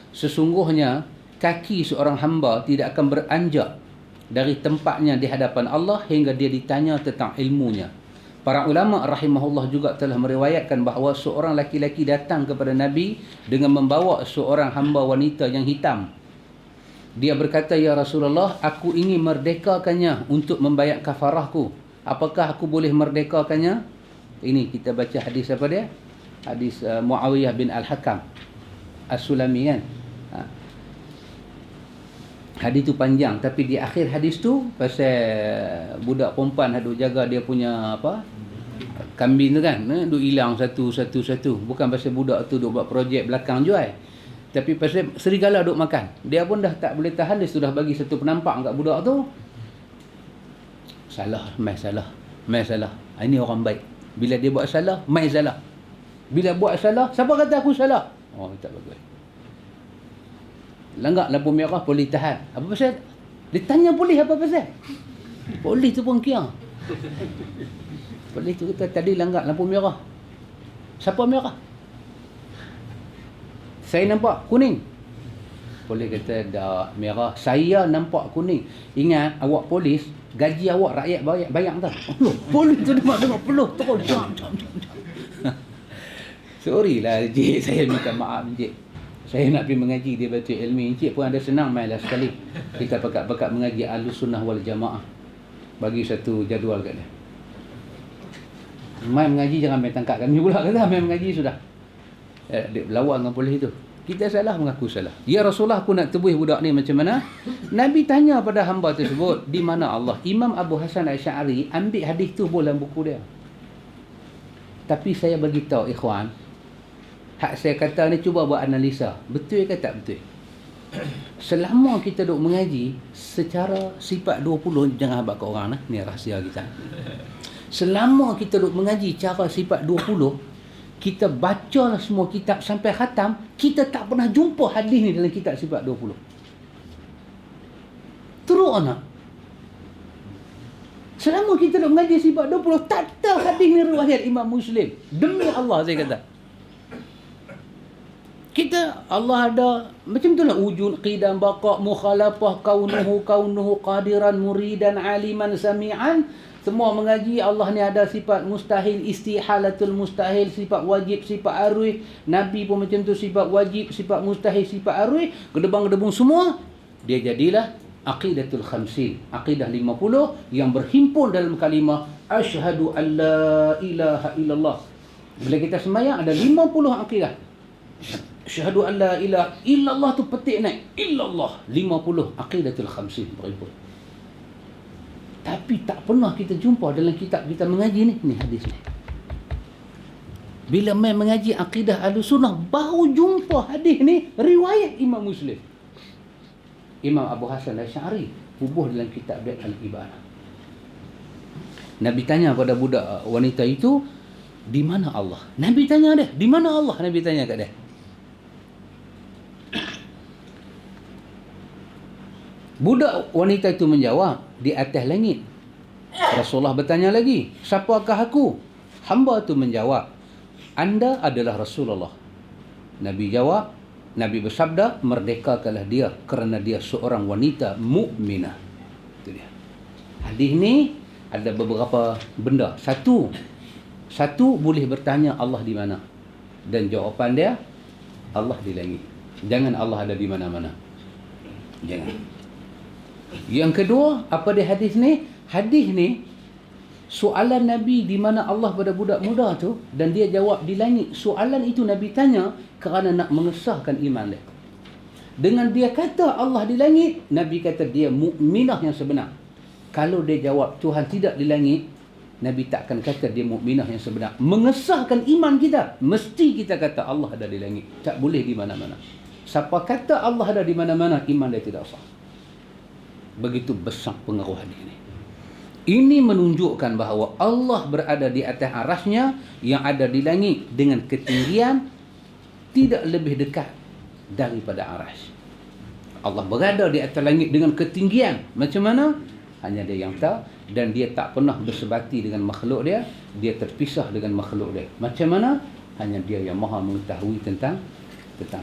Sesungguhnya kaki seorang hamba tidak akan beranjak dari tempatnya di hadapan Allah hingga dia ditanya tentang ilmunya. Para ulama rahimahullah juga telah meriwayatkan bahawa seorang laki-laki datang kepada Nabi dengan membawa seorang hamba wanita yang hitam. Dia berkata, ya Rasulullah, aku ingin merdekakannya untuk membayar kafarahku. Apakah aku boleh merdekakannya? Ini kita baca hadis apa dia? Hadis Muawiyah bin Al-Hakam As-Sulami kan. Hadis tu panjang, tapi di akhir hadis tu pasal budak perempuan duk jaga dia punya apa? Kambing tu kan, duk hilang satu. Bukan pasal budak tu duk buat projek belakang jual. Tapi pasal serigala duk makan. Dia pun dah tak boleh tahan, dia sudah bagi satu penampak kat budak tu. Salah. Ini orang baik. Bila dia buat salah, mai salah. Bila buat salah, siapa kata aku salah? Oh, tak bagus. Langgar lampu merah, polis tahan. Apa pasal? Dia tanya polis apa pasal? Polis tu pun kia. Polis tu kata tadi langgar lampu merah. Siapa merah? Saya nampak kuning. Polis kata dah merah. Saya nampak kuning. Ingat, awak polis, gaji awak rakyat bayang tak? Oh, polis tu dengar peluh terus jam. Sorry lah Encik, saya minta maaf Encik. Saya nak pergi mengaji di Baitul Ilmi. Encik pun ada senang mainlah sekali. Kita pekat-pekat mengaji Ahlussunnah wal Jamaah. Bagi satu jadual kat dia. Main mengaji jangan main tangkap kami pula kata. Main mengaji sudah. Dia berlawan dengan polis tu. Kita salah, mengaku salah. Ya Rasulullah, aku nak tebuih budak ni macam mana? Nabi tanya pada hamba tersebut, di mana Allah? Imam Abu Hasan Asy'ari ambil hadis tu dalam buku dia. Tapi saya bagi tahu ikhwan, hak saya kata ni cuba buat analisa. Betul ke tak betul? Selama kita duk mengaji secara sifat 20, jangan habaq kat orang lah. Ni rahsia kita. Selama kita duk mengaji cara sifat 20, kita baca semua kitab sampai khatam, kita tak pernah jumpa hadis ni dalam kitab sifat 20. Teruk anak. Selama kita duk mengaji sifat 20, tak ada hadis ni riwayat Imam Muslim. Demi Allah saya kata. Kita Allah ada macam itulah wujud, qidam, baqa, mukhalafah, kaunuhu qadiran, muridan, aliman, sami'an. Semua mengaji Allah ni ada sifat mustahil, istihalatul mustahil, sifat wajib, sifat arwih. Nabi pun macam tu, sifat wajib, sifat mustahil, sifat arwih. Gedebang-gedebung semua, dia jadilah aqidatul khamsin, aqidah 50 yang berhimpun dalam kalimah asyhadu an la ilaha illallah. Bila kita sembahyang ada 50 aqidah. Asyhadu an la ilaha illallah tu petik naik, illallah 50 aqidatul khamsin berhimpun. Tapi tak pernah kita jumpa dalam kitab kita mengaji ni hadis ni. Bila main mengaji akidah Ahlussunnah baru jumpa hadis ni riwayat Imam Muslim. Imam Abu Hasan Asy'ari bubuh dalam kitab dia Al-Ibanah. Nabi tanya pada budak wanita itu, di mana Allah? Nabi tanya dia, di mana Allah? Nabi tanya kat dia. Budak wanita itu menjawab, di atas langit. Rasulullah bertanya lagi, siapakah aku? Hamba itu menjawab, anda adalah Rasulullah. Nabi jawab, Nabi bersabda, merdekakanlah dia kerana dia seorang wanita mukminah. Itu dia. Hadis ni ada beberapa benda. Satu boleh bertanya Allah di mana. Dan jawapan dia, Allah di langit. Jangan Allah ada di mana-mana. Jangan. Yang kedua, apa dia hadis ni? Hadis ni soalan Nabi di mana Allah pada budak muda tu, dan dia jawab di langit. Soalan itu Nabi tanya kerana nak mengesahkan iman dia. Dengan dia kata Allah di langit, Nabi kata dia mukminah yang sebenar. Kalau dia jawab Tuhan tidak di langit, Nabi takkan kata dia mukminah yang sebenar. Mengesahkan iman kita, mesti kita kata Allah ada di langit. Tak boleh di mana-mana. Siapa kata Allah ada di mana-mana, iman dia tidak sah. Begitu besar pengaruh hadis ini. Ini menunjukkan bahawa Allah berada di atas arasnya yang ada di langit dengan ketinggian tidak lebih dekat daripada aras. Allah berada di atas langit dengan ketinggian macam mana? Hanya dia yang tahu, dan dia tak pernah bersebati dengan makhluk dia. Dia terpisah dengan makhluk dia. Macam mana? Hanya dia yang maha mengetahui tentang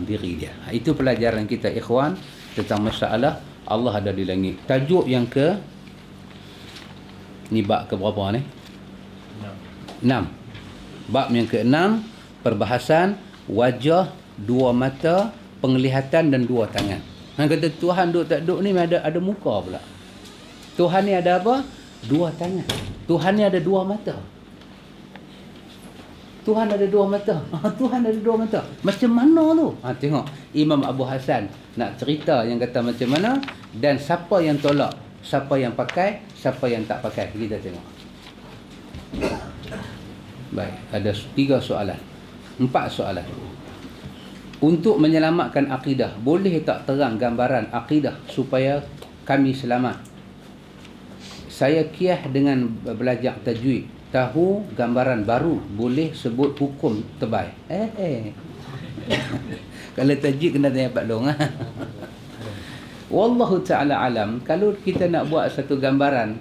diri dia. Itu pelajaran kita ikhwan tentang masalah Allah ada di langit. Tajuk yang ke ni bab ke berapa ni? 6. Bab yang ke-6, perbahasan wajah, dua mata, penglihatan dan dua tangan. Hang kata Tuhan duk tak duk ni ada muka pula. Tuhan ni ada apa? Dua tangan. Tuhan ni ada dua mata. Tuhan ada dua mata. Tuhan ada dua mata. Macam mana tu? Tengok Imam Abu Hasan nak cerita yang kata macam mana, dan siapa yang tolak, siapa yang pakai, siapa yang tak pakai. Kita tengok. Baik, ada 3 soalan. 4 soalan. Untuk menyelamatkan akidah, boleh tak terang gambaran akidah supaya kami selamat? Saya kiyah dengan belajar tajwid. Tahu gambaran baru, boleh sebut hukum terbaik. Kalau tajwid kena tanya Pak Long. Wallahu ta'ala alam. Kalau kita nak buat satu gambaran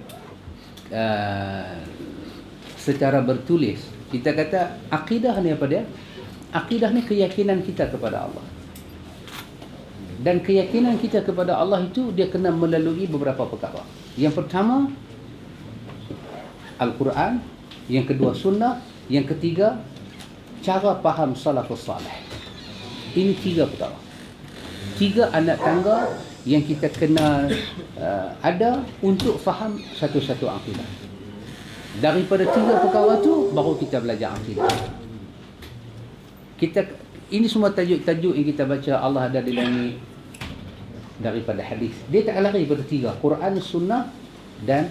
secara bertulis, kita kata akidah ni apa dia? Akidah ni keyakinan kita kepada Allah. Dan keyakinan kita kepada Allah itu dia kena melalui beberapa perkara. Yang pertama Al-Quran, yang kedua sunnah, yang ketiga cara faham salafus salih. Ini 3 perkara. 3 anak tangga yang kita kena ada untuk faham satu-satu akidah. Daripada 3 perkara tu baru kita belajar akidah. Ini semua tajuk-tajuk yang kita baca, Allah ada di langit. daripada hadis. Dia tak lari pada tiga, Quran, Sunnah dan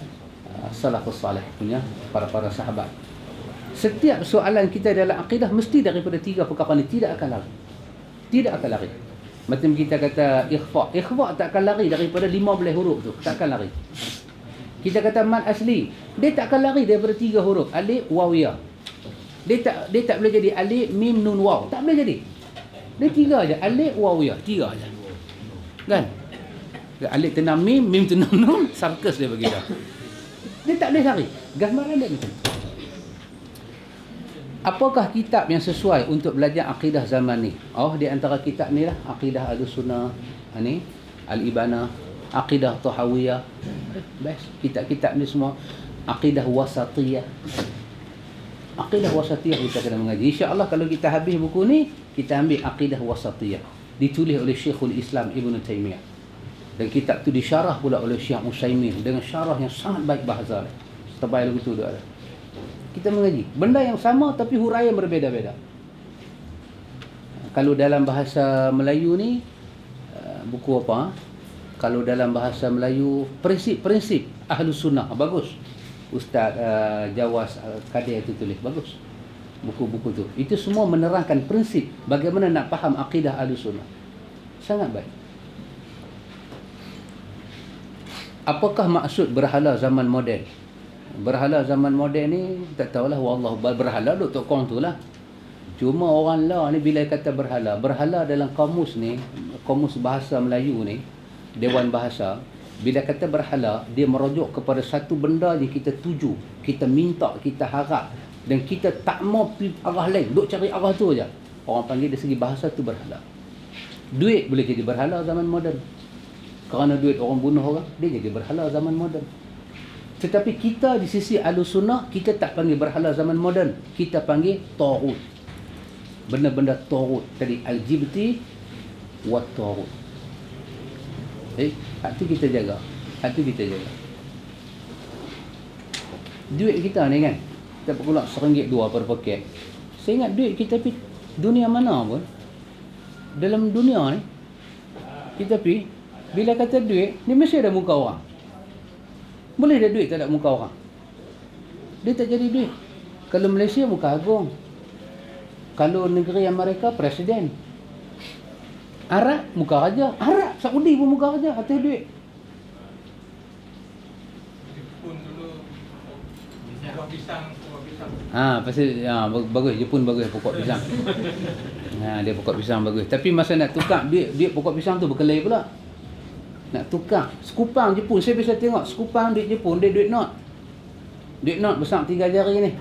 salafus salih punya para sahabat. Setiap soalan kita dalam akidah mesti daripada tiga perkara ni, tidak akan lari. Tidak akan lari. Macam kita kata ikhfa tak akan lari daripada 15 huruf tu, tak akan lari. Kita kata mad asli, dia tak akan lari daripada 3 huruf, alif, waw, ya. Dia tak boleh jadi alif, mim, nun, waw. Tak boleh jadi. Dia 3 aja, alif, waw, ya, 3 aja. Kan? Alif tenang mim, mim tenang nun, sarkas dia bagi dah. Dia tak boleh lari. Gambaran dia macam tu. Apakah kitab yang sesuai untuk belajar akidah zaman ni? Oh, di antara kitab ni lah, Aqidah Ahlussunnah, ni Al-Ibanah, Aqidah Tahawiyah. Best. Kitab-kitab ni semua Aqidah Wasatiyah. Aqidah Wasatiyah kita kena mengaji. InsyaAllah kalau kita habis buku ni, kita ambil Aqidah Wasatiyah. Ditulis oleh Syekhul Islam Ibn Taymiyah. Dan kitab tu disyarah pula oleh Syekh Utsaimin dengan syarah yang sangat baik bahasa. Tebal lagu tu dia ada. Kita mengaji benda yang sama tapi huraian berbeza-beza. Kalau dalam bahasa Melayu ni buku apa? Kalau dalam bahasa Melayu prinsip-prinsip Ahlussunnah, bagus. Ustaz Jawas Kadir itu tulis, bagus. Buku-buku tu. Itu semua menerangkan prinsip bagaimana nak faham akidah Ahlussunnah. Sangat baik. Apakah maksud berhala zaman moden? Berhala zaman moden ni tak tahulah, wallah, berhala duk tokong tu lah. Cuma orang lah ni bila kata berhala dalam kamus ni, kamus bahasa Melayu ni, Dewan Bahasa, bila kata berhala, dia merujuk kepada satu benda yang kita tuju, kita minta, kita harap, dan kita tak mau pergi arah lain, duk cari arah tu aja. Orang panggil dari segi bahasa tu berhala. Duit boleh jadi berhala zaman moden. Kerana duit orang bunuh orang, dia jadi berhala zaman moden. Tetapi kita di sisi Ahlussunnah, kita tak panggil berhala zaman moden, kita panggil taghut. Benda-benda taghut tadi, al-jibti wa taghut. Hati kita jaga. Hati kita jaga. Duit kita ni kan, kita pula RM1 2 per paket. Saya ingat duit kita pergi dunia mana pun, dalam dunia ni kita pergi, bila kata duit ni mesti ada muka orang. Boleh ada duit tak ada muka orang? Dia tak jadi duit. Kalau Malaysia muka agung, kalau negeri Amerika presiden, Arab muka raja, Arab Saudi pun muka raja, atas duit. Jepun dulu buah pisang. Bagus, Jepun bagus pokok pisang. Dia pokok pisang bagus. Tapi masa nak tukar duit pokok pisang tu berkelai pula. Nak tukar sekupang Jepun, saya biasa tengok sekupang duit Jepun, dia duit not. Duit not besar 3 jari ni.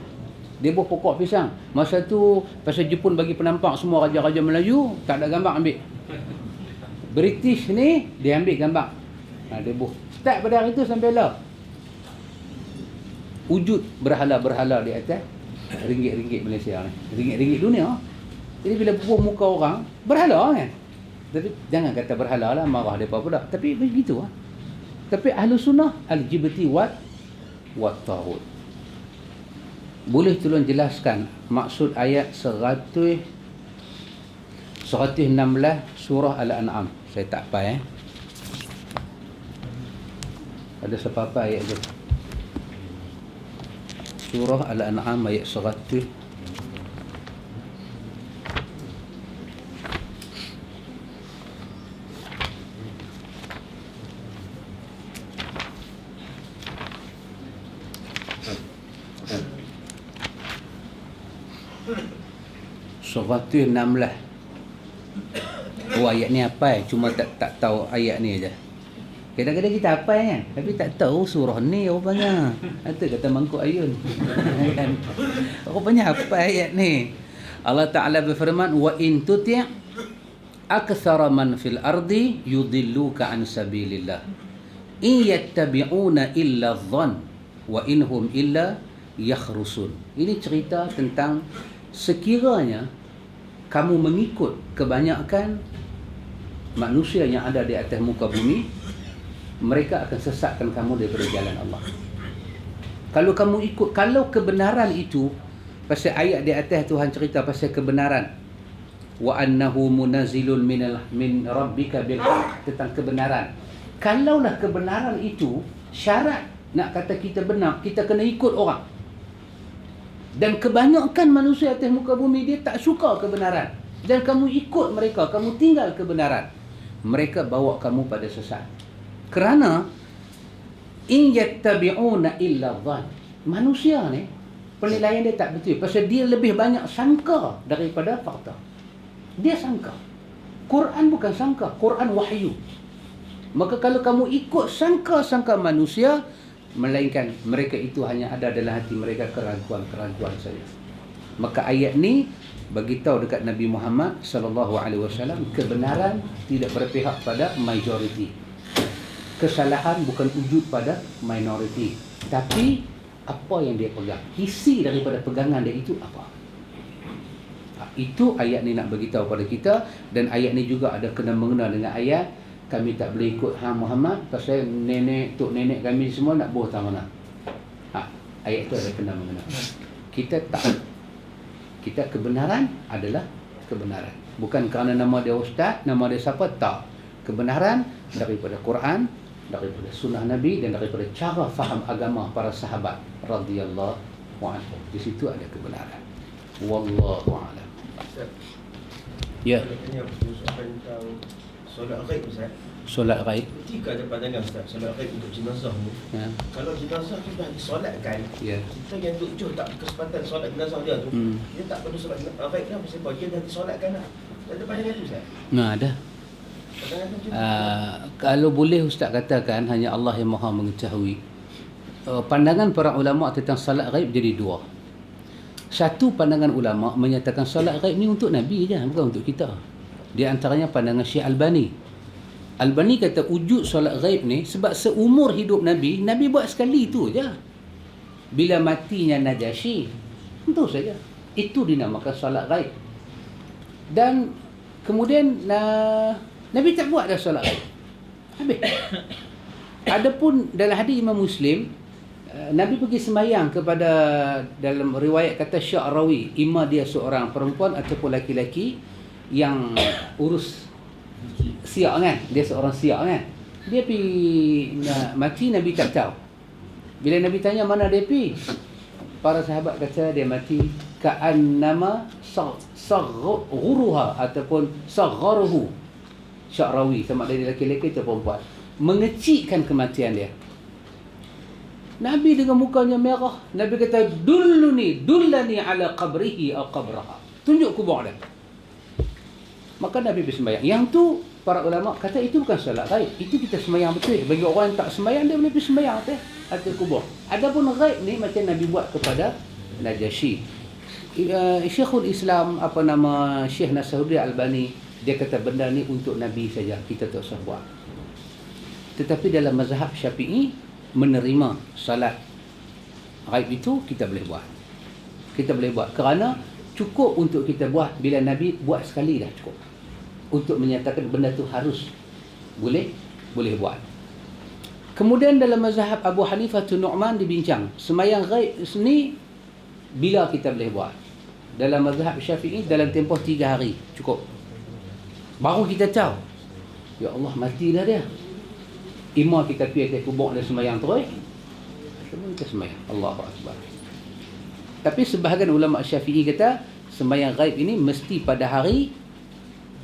Dia buah pokok pisang. Masa tu pasal Jepun bagi penampak semua raja-raja Melayu, tak ada gambar ambil. British ni dia ambil gambar. Dia buah. Start pada hari tu sampai lah. Wujud berhala-berhala di atas ringgit-ringgit Malaysia ni. Ringgit-ringgit dunia. Jadi bila buah muka orang, berhala kan. Tapi jangan kata berhala lah, marah mereka pula. Tapi begitu lah. Tapi Ahlussunnah al-jibti wa taghut. Boleh tolong jelaskan maksud ayat 116 surah Al-An'am. Saya tak apa Ada siapa ayat tu? Surah Al-An'am ayat 100. Surah 16. Oh, ayat ni apa cuma tak tahu ayat ni aja. Kadang-kadang kita apa kan, tapi tak tahu surah ni rupanya. Itu kata Mangkuk Ayun. Kan? Rupanya apa ayat ni? Allah Ta'ala berfirman, wa in tuti' aktsara man fil ardi yudilluka an sabilillah. In yattabi'una illa dhann wa inhum illa yakhrusun. Ini cerita tentang sekiranya kamu mengikut kebanyakan manusia yang ada di atas muka bumi, mereka akan sesatkan kamu daripada jalan Allah. Kalau kamu ikut, kalau kebenaran itu, pasal ayat di atas Tuhan cerita pasal kebenaran. wa annahu munazzilun min rabbika bil haqq, tentang kebenaran. Kalaulah kebenaran itu syarat nak kata kita benar, kita kena ikut orang. Dan kebanyakan manusia atas muka bumi dia tak suka kebenaran. Dan kamu ikut mereka, kamu tinggal kebenaran, mereka bawa kamu pada sesat. Kerana in yattabi'una illa dhann. Manusia ni penilaian dia tak betul pasal dia lebih banyak sangka daripada fakta. Dia sangka. Quran bukan sangka, Quran wahyu. Maka kalau kamu ikut sangka-sangka manusia, melainkan mereka itu hanya ada dalam hati mereka keraguan-keraguan saja. Maka ayat ni bagi tahu dekat Nabi Muhammad sallallahu alaihi wasallam, kebenaran tidak berpihak pada majoriti. Kesalahan bukan wujud pada minoriti, tapi apa yang dia pegang, isi daripada pegangan dia itu apa. Itu ayat ni nak bagi tahu pada kita. Dan ayat ni juga ada kena mengena dengan ayat kami tak boleh ikut hang Muhammad pasal tok nenek kami semua nak buah tak mana. Ayat tu ada kena mengena. Kita tak. Kita kebenaran adalah kebenaran. Bukan kerana nama dia ustaz, nama dia siapa, tak. Kebenaran daripada Quran, daripada sunnah Nabi dan daripada cara faham agama para sahabat radhiyallahu anhum. Di situ ada kebenaran. Wallahu a'lam. Ya. Tanya soalan tentang solat ghaib Ustaz. Solat ghaib. Ketika ada pandangan Ustaz, solat ghaib untuk jenazah ni. Ya. Kalau jenazah tu dah disolatkan, Ya. kita yang duk tak berkesempatan solat jenazah dia tu, dia tak perlu solat ghaib dah, sebab dia dah disolatkan dah. Ada pandangan tu Ustaz? Nah, ada. Pandangan tu Kalau boleh Ustaz katakan hanya Allah yang Maha mengetahui. Pandangan para ulama tentang solat ghaib jadi dua. Satu, pandangan ulama menyatakan solat ghaib ni untuk Nabi je, bukan untuk kita. Di antaranya pandangan Syekh Albani. Albani kata wujud solat ghaib ni sebab seumur hidup Nabi, Nabi buat sekali tu je. Bila matinya Najasyi, tentu saja. Itu dinamakan solat ghaib. Dan kemudian Nabi tak buat dah solat ghaib. Habis. Adapun dalam hadis Imam Muslim, Nabi pergi sembahyang kepada, dalam riwayat kata Sya'rawi, ima dia seorang perempuan ataupun laki-laki yang urus siak kan, dia seorang siak kan. Dia pergi mati, Nabi tak tahu. Bila Nabi tanya mana dia pergi, para sahabat kata dia mati ka'annama saghuruha ataupun sagharuhu. Sya'rawi sama ada dia laki-laki atau perempuan, mengecikkan kematian dia. Nabi dengan mukanya merah, Nabi kata dullani ala qabrihi aw qabraha. Tunjuk kubur dia. Maka Nabi bersembahyang. Yang tu para ulama kata itu bukan solat ghaib. Itu kita sembahyang betul. Bagi orang yang tak sembahyang, dia boleh pergi sembahyang atas kubur. Adapun ghaib ni macam Nabi buat kepada Najasyi. Syekhul Islam Syekh Nasiruddin Albani, dia kata benda ni untuk Nabi saja, kita tak usah buat. Tetapi dalam mazhab Syafi'i menerima salat ghaib itu kita boleh buat. Kita boleh buat kerana cukup untuk kita buat bila Nabi buat sekali dah cukup. Untuk menyatakan benda tu harus boleh buat. Kemudian dalam mazhab Abu Hanifah Nu'man dibincang, sembahyang ghaib ni bila kita boleh buat. Dalam mazhab Syafi'i dalam tempoh 3 hari cukup. Baru kita tahu, ya Allah matilah dia. Ima kita pergi atas kubur dan sembahyang terus, semua kita sembahyang Allahu Akbar. Tapi sebahagian ulama Syafi'i kata sembahyang ghaib ini mesti pada hari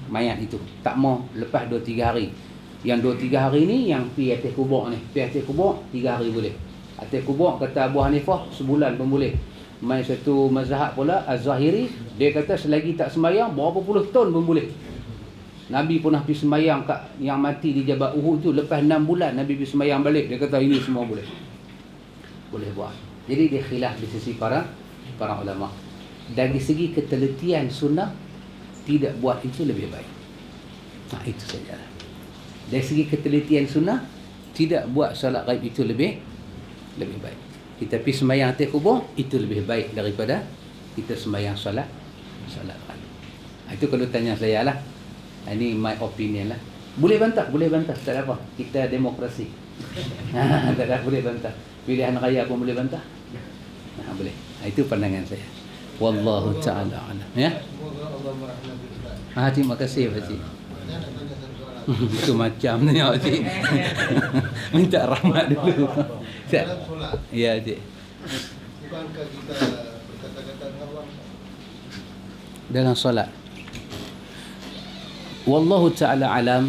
mayat itu, tak mau lepas 2-3 hari. Yang 2-3 hari ni yang pergi atas kubur ni, pergi atas kubur 3 hari boleh. Atas kubur kata Abu Hanifah sebulan pun boleh. Mai satu mazhab pula Az-Zahiri, dia kata selagi tak sembahyang berapa puluh tahun pun boleh. Nabi pernah pergi sembahyang kat yang mati di Jabal Uhud tu, lepas 6 bulan Nabi pergi sembahyang balik. Dia kata ini semua boleh buat. Jadi dia khilaf di sisi para ulama. Dari segi ketelitian sunnah, tidak buat itu lebih baik. Itu saja. Dari segi ketelitian sunnah, tidak buat solat ghaib itu lebih baik. Kita pergi sembahyang atas kubur, itu lebih baik daripada kita sembahyang solat ghaib. Itu kalau tanya saya lah. Ini my opinion lah. Boleh bantah, tak ada apa. Kita demokrasi. Tak ada, boleh bantah. Pilihan raya pun boleh bantah. Boleh. Itu pandangan saya. Wallahu ta'ala alam. Ya. Semoga Allah merahmati Ustaz. Terima kasih Pakcik. Itu macam ni Pakcik. Minta rahmat dulu. Dalam solat, Ya Cik. bukankah kita berkata-kata dengan Allah? Dalam solat. Wallahu ta'ala alam,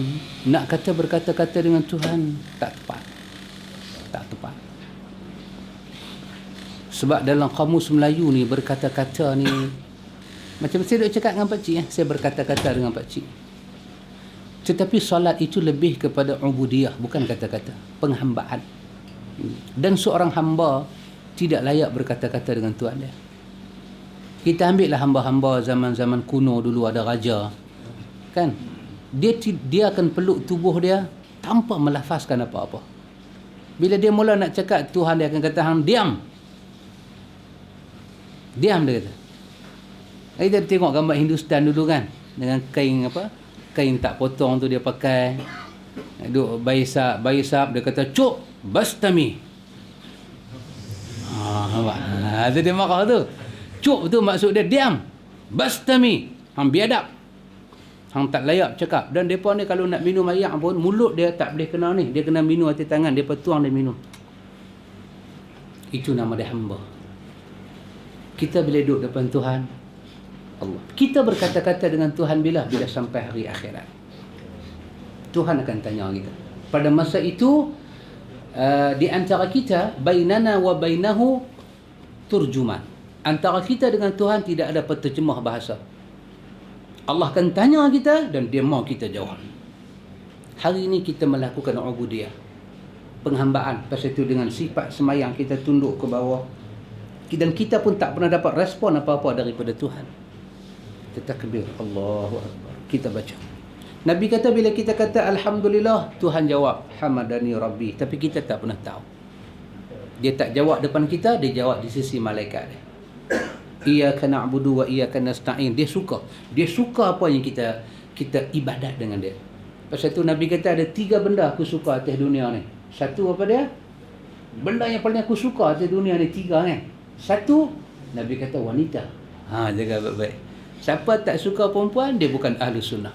nak kata berkata-kata dengan Tuhan tak tepat. Tak tepat. Sebab dalam kamus Melayu ni berkata-kata ni macam saya duk cakap dengan Pakcik saya berkata-kata dengan Pakcik. Tetapi solat itu lebih kepada ubudiyah, bukan kata-kata, penghambaan. Dan seorang hamba tidak layak berkata-kata dengan Tuhan dia. Kita ambillah hamba-hamba zaman-zaman kuno dulu ada raja. Kan? Dia akan peluk tubuh dia tanpa melafazkan apa-apa. Bila dia mula nak cakap, Tuhan dia akan kata, hang diam. Diam dia kata. Kita tengok gambar Hindustan dulu kan, dengan kain apa? Kain tak potong tu dia pakai. Duk bayi sahab dia kata, "Cuk, bastami." Nampak? Tu dia marah tu. Cuk tu maksud dia diam. Bastami. Hang biadab. Hang tak layak cakap. Dan mereka ni kalau nak minum air pun, mulut dia tak boleh kena ni. Dia kena minum atas tangan. Dia tuang dia minum. Itu nama dia hamba. Kita bila duduk depan Tuhan, Allah. Kita berkata-kata dengan Tuhan bila sampai hari akhirat. Tuhan akan tanya kita. Pada masa itu, di antara kita, bainana wa bainahu turjuman. Antara kita dengan Tuhan tidak ada penterjemah bahasa. Allah akan tanya kita dan dia mau kita jawab. Hari ini kita melakukan ubudiyah, penghambaan. Pasal itu dengan sifat semayang kita tunduk ke bawah. Dan kita pun tak pernah dapat respon apa-apa daripada Tuhan. Kita takbir, Allahu Akbar. Kita baca. Nabi kata bila kita kata Alhamdulillah, Tuhan jawab Hamadani Rabbi. Tapi kita tak pernah tahu. Dia tak jawab depan kita, dia jawab di sisi malaikat dia. Iyyaka na'budu wa iyyaka nasta'in. Dia suka apa yang kita ibadat dengan dia. Pasal tu Nabi kata ada 3 benda aku suka atas dunia ni. Satu apa dia? Benda yang paling aku suka atas dunia ni 3 kan. Satu, Nabi kata wanita. Jaga baik-baik. Siapa tak suka perempuan, dia bukan ahli sunnah.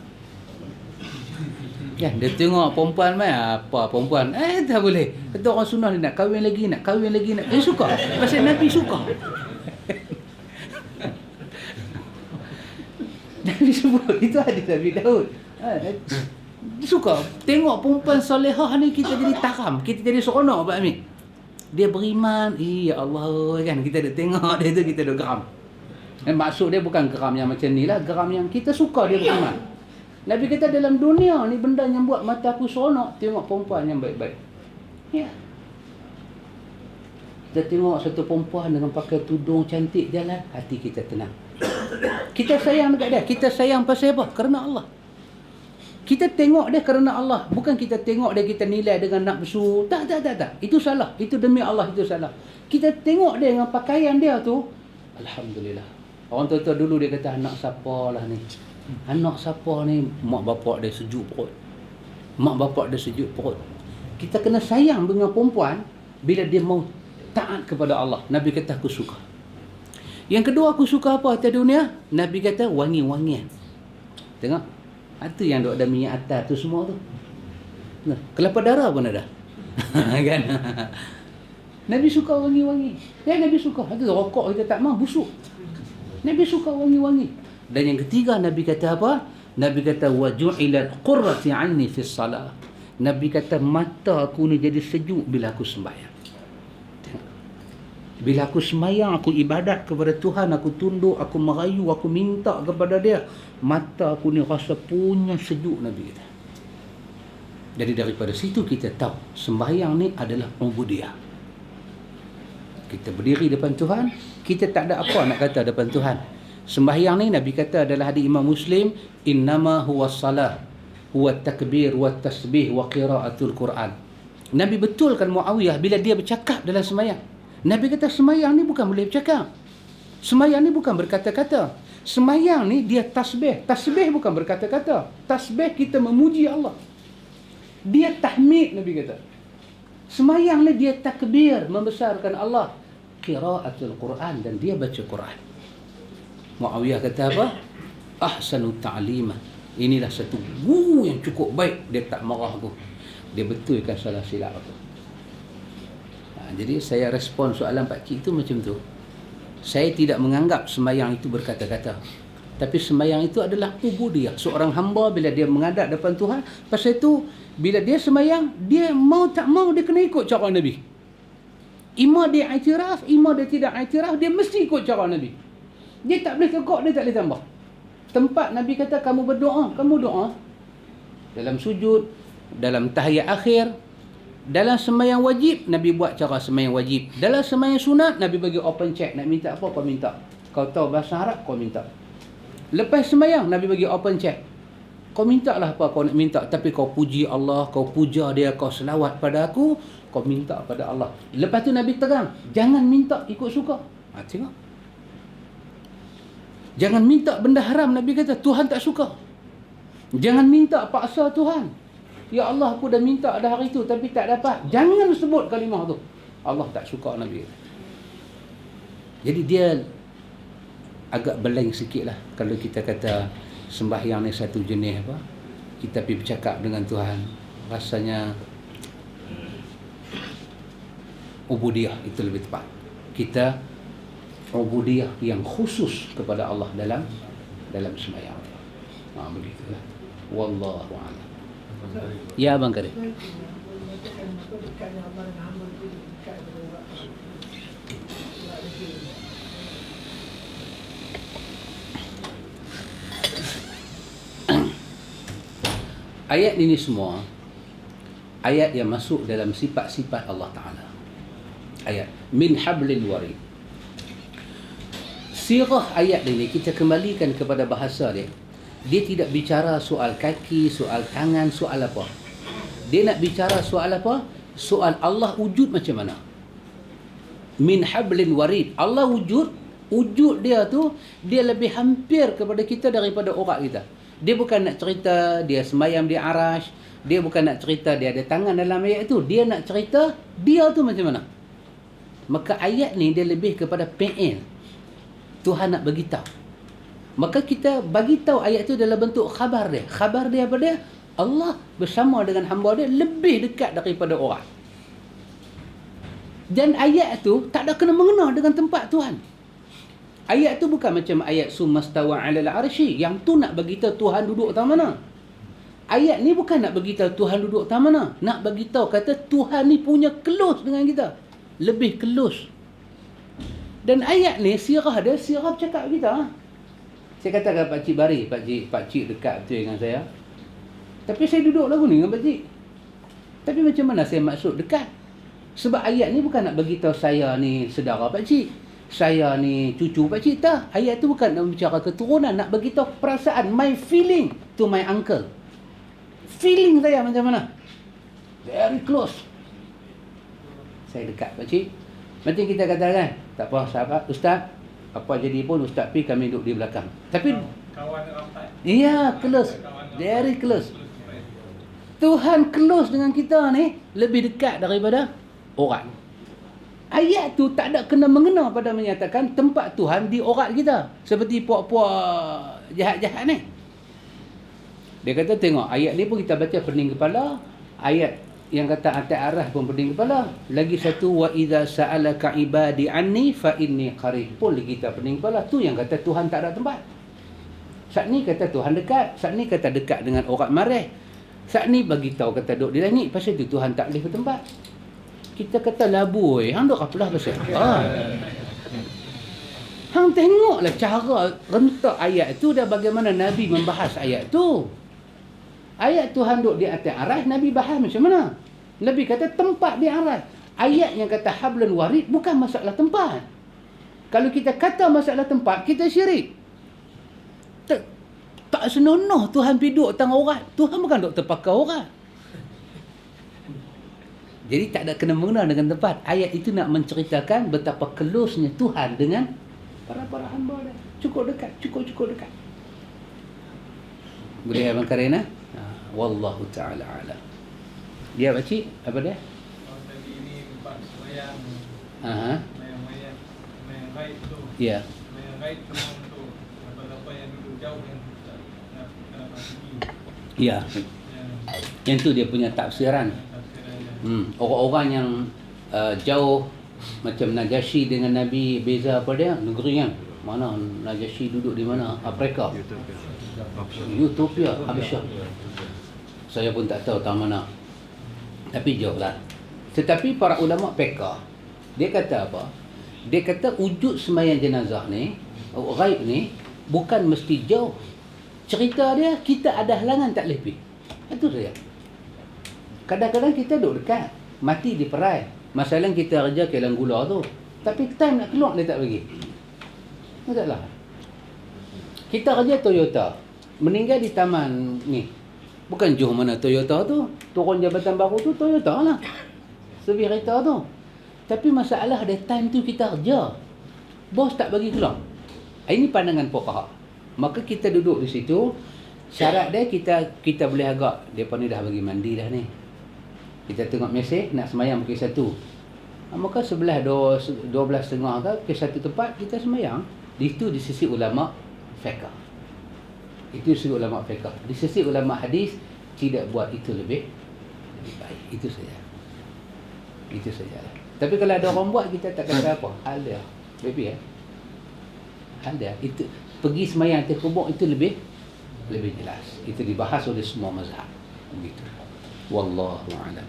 Kan, dia tengok perempuan apa perempuan. Tak boleh. Kata orang sunnah ni nak kahwin lagi. Dia suka. Pasal Nabi suka. Nabi sebut, itu hadis Nabi Daud. Dia suka. Tengok perempuan solehah ni kita jadi taram. Kita jadi seronok Pak Amir. Dia beriman, ya Allah kan, kita dah tengok dia tu, kita dah geram. Dan maksud dia bukan geram yang macam ni lah, geram yang kita suka dia beriman. Nabi kata dalam dunia ni benda yang buat mata aku seronok, tengok perempuan yang baik-baik. Ya. Kita tengok satu perempuan dengan pakai tudung cantik jalan, hati kita tenang. Kita sayang dekat dia, kita sayang pasal apa? Kerana Allah. Kita tengok dia kerana Allah. Bukan kita tengok dia, kita nilai dengan nafsu. Tak. Itu salah. Itu demi Allah, itu salah. Kita tengok dia dengan pakaian dia tu. Alhamdulillah. Orang tua-tua dulu dia kata, anak siapa lah ni? Anak siapa ni? Mak bapak dia sejuk perut. Mak bapak dia sejuk perut. Kita kena sayang dengan perempuan bila dia mau taat kepada Allah. Nabi kata, aku suka. Yang kedua, aku suka apa atas dunia? Nabi kata, wangi-wangian. Tengok. Itu yang ada minyak atar tu semua tu. Nah, kelapa darah pun ada. Kan? Nabi suka wangi-wangi. Nabi suka. Itu rokok kita tak mau busuk. Nabi suka wangi-wangi. Dan yang ketiga Nabi kata apa? Nabi kata waju'ilat qurrati 'aini fi shalah. Nabi kata mata aku ni jadi sejuk bila aku sembahyang. Bila aku semayang, aku ibadat kepada Tuhan, aku tunduk, aku merayu, aku minta kepada dia, mata aku ni rasa punya sejuk, Nabi kata. Jadi daripada situ kita tahu sembahyang ni adalah ubudiyah. Kita berdiri depan Tuhan, kita tak ada apa nak kata depan Tuhan. Sembahyang ni Nabi kata adalah hadis Imam Muslim, innama huwa salah, huwa takbir, huwa tasbih, wa qiraatul Quran. Nabi betulkan Muawiyah bila dia bercakap dalam sembahyang. Nabi kata semayang ni bukan boleh bercakap. Semayang ni bukan berkata-kata. Semayang ni dia tasbih. Tasbih bukan berkata-kata. Tasbih kita memuji Allah. Dia tahmid, Nabi kata. Semayang ni dia takbir, membesarkan Allah. Qiraatul Quran, dan dia baca Quran. Muawiyah kata apa? ahsanu ta'lima. Inilah satu guru yang cukup baik, dia tak marah aku. Dia betulkan salah silap aku. Jadi saya respon soalan Pak Cik itu macam tu. Saya tidak menganggap sembahyang itu berkata-kata. Tapi sembahyang itu adalah ubudiyah. Seorang hamba bila dia menghadap depan Tuhan, pasal itu bila dia sembahyang, dia mau tak mau dia kena ikut cara Nabi. Ima dia iktiraf, ima dia tidak iktiraf, dia mesti ikut cara Nabi. Dia tak boleh kekok, dia tak boleh tambah. Tempat Nabi kata kamu berdoa, kamu doa. Dalam sujud, dalam tahiyat akhir, dalam sembahyang wajib, Nabi buat cara sembahyang wajib. Dalam sembahyang sunat, Nabi bagi open check. Nak minta apa, kau minta. Kau tahu bahasa Arab, kau minta. Lepas sembahyang, Nabi bagi open check. Kau minta lah apa kau nak minta. Tapi kau puji Allah, kau puja dia, kau selawat pada aku, kau minta pada Allah. Lepas tu Nabi terang, jangan minta ikut suka. Tengok. Jangan minta benda haram, Nabi kata. Tuhan tak suka. Jangan minta paksa Tuhan. Ya Allah, aku dah minta dah hari tu tapi tak dapat. Jangan sebut kalimah tu. Allah tak suka, Nabi kata. Jadi dia agak blank sikit lah kalau kita kata sembahyang ni satu jenis apa. Kita pergi bercakap dengan Tuhan. Rasanya ubudiyah itu lebih tepat. Kita ubudiyah yang khusus kepada Allah dalam sembahyang. Begitulah. Wallahu a'lam. Ya Abang Karim. Ayat ini semua ayat yang masuk dalam sifat-sifat Allah Ta'ala. Ayat min hablil warid. Sirah ayat ini kita kembalikan kepada bahasa dia. Dia tidak bicara soal kaki, soal tangan, soal apa. Dia nak bicara soal apa? Soal Allah wujud macam mana. Min hablin warid. Allah wujud dia tu, dia lebih hampir kepada kita daripada orang kita. Dia bukan nak cerita dia sembahyang di arash. Dia bukan nak cerita dia ada tangan dalam ayat itu. Dia nak cerita dia tu macam mana. Maka ayat ni dia lebih kepada PN. Tuhan nak bagi tahu. Maka kita bagi tahu ayat itu dalam bentuk khabar dia. Khabar dia apa dia? Allah bersama dengan hamba dia lebih dekat daripada orang. Dan ayat itu tak ada kena mengena dengan tempat Tuhan. Ayat tu bukan macam ayat summastawa 'alal 'arsy yang tu nak bagi tahu Tuhan duduk tang mana. Ayat ni bukan nak bagi tahu Tuhan duduk tang mana, nak bagi tahu kata Tuhan ni punya close dengan kita. Lebih close. Dan ayat ni sirah dia sirah cakap kita. Saya katakan Pak Cik Bari, Pak Cik dekat betul dengan saya. Tapi saya duduk lagu ni dengan Pak Cik. Tapi macam mana saya maksud dekat? Sebab ayat ni bukan nak bagi tahu saya ni saudara Pak Cik. Saya ni cucu Pak Cik, tak. Ayat tu bukan nak bicara keturunan, nak bagi tahu perasaan, my feeling to my uncle. Feeling saya macam mana? Very close. Saya dekat Pak Cik. Macam kita katakan, tak apa sahabat, Ustaz, apa jadi pun Ustaz pi kami duduk di belakang. Tapi kawan rapat. iya, close. Very close. Tuhan close dengan kita ni lebih dekat daripada orang. Ayat tu tak ada kena mengena pada menyatakan tempat Tuhan di orat kita. Seperti puak-puak jahat-jahat ni. Dia kata tengok ayat ni pun kita baca pening kepala. Ayat yang kata atas arah pun pening kepala. Lagi satu wa idza sa'alaka ibadi anni fa inni qarib pun kita pening kepala. Tu yang kata Tuhan tak ada tempat. Saat ni kata Tuhan dekat, saat ni kata dekat dengan orang marah. Saat ni bagi tahu kata duduk di langit, pasal tu Tuhan tak boleh bertempat. Kita kata labui, hang duk apalah pasal. Hang tengoklah cara rentak ayat tu dan bagaimana Nabi membahas ayat tu. Ayat Tuhan duduk di atas aras, Nabi bahas macam mana? Nabi kata tempat di aras. Ayat yang kata hablun warid bukan masalah tempat. Kalau kita kata masalah tempat, kita syirik. Tak senonoh Tuhan pergi duduk tang orat. Tuhan bukan duduk terpakai orat. Jadi tak ada kena mengena dengan tempat. Ayat itu nak menceritakan betapa close-nya Tuhan dengan para hamba dia. Cukup dekat. Boleh Abang Karina? Wallahu ta'ala a'lam. Dia pakcik, apa dia? Oh, tadi ini bab sembahyang. Sembahyang gaib tu. Ya. Sembahyang gaib cuma untuk apa-apa yang duduk jauh yang Ya. Yang tu dia punya tafsiran. Orang-orang yang jauh macam Najasyi dengan Nabi, beza apa dia? Negeri yang mana Najasyi duduk di mana? Afrika. Utopia, Habasyah. Saya pun tak tahu tak mana. Tapi jauh lah. Tetapi para ulama fiqh, dia kata apa? Dia kata wujud sembahyang jenazah ni, ghaib ni, bukan mesti jauh. Cerita dia, kita ada halangan tak boleh pergi. Itu saja. Kadang-kadang kita duduk dekat, mati di perai. Masalah kita kerja Kelang Gula tu. Tapi time nak keluar dia tak bagi. Masalah. Kita kerja Toyota. Meninggal di taman ni. Bukan Johor mana Toyota tu. Turun Jabatan Baru tu Toyota lah. Sevirita tu. Tapi masalah ada time tu kita kerja. Bos tak bagi keluar. Ini pandangan fuqaha. Maka kita duduk di situ. Syarat dia kita boleh agak. Depa ni dah bagi mandi dah ni. Kita tengok mesej nak sembahyang pukul 1. Maka sebelah 12.30 ke satu tempat kita sembahyang. Itu di sisi ulama fiqh. Itu sisi ulama fiqh. Di sisi ulama hadis tidak buat itu lebih baik. Itu saja. Itu saja. Tapi kalau ada orang buat kita tak kata apa. Hal dia. Baby hal dia. Itu pergi sembahyang atas kubur itu lebih jelas. Itu dibahas oleh semua mazhab. Begitu. Wallahu a'lam.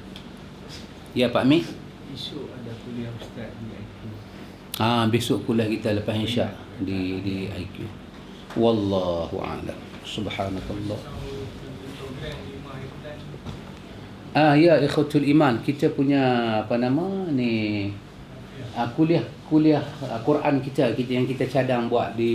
Ya Pak Mi. Esok ada kuliah ustaz di IQ. Besok kuliah kita lepas Isyak di IQ. Wallahu a'lam. Subhanakallah. Program 5 bulan. Ya ikhwatul iman, kita punya apa nama ni kuliah Quran kita yang kita cadang buat di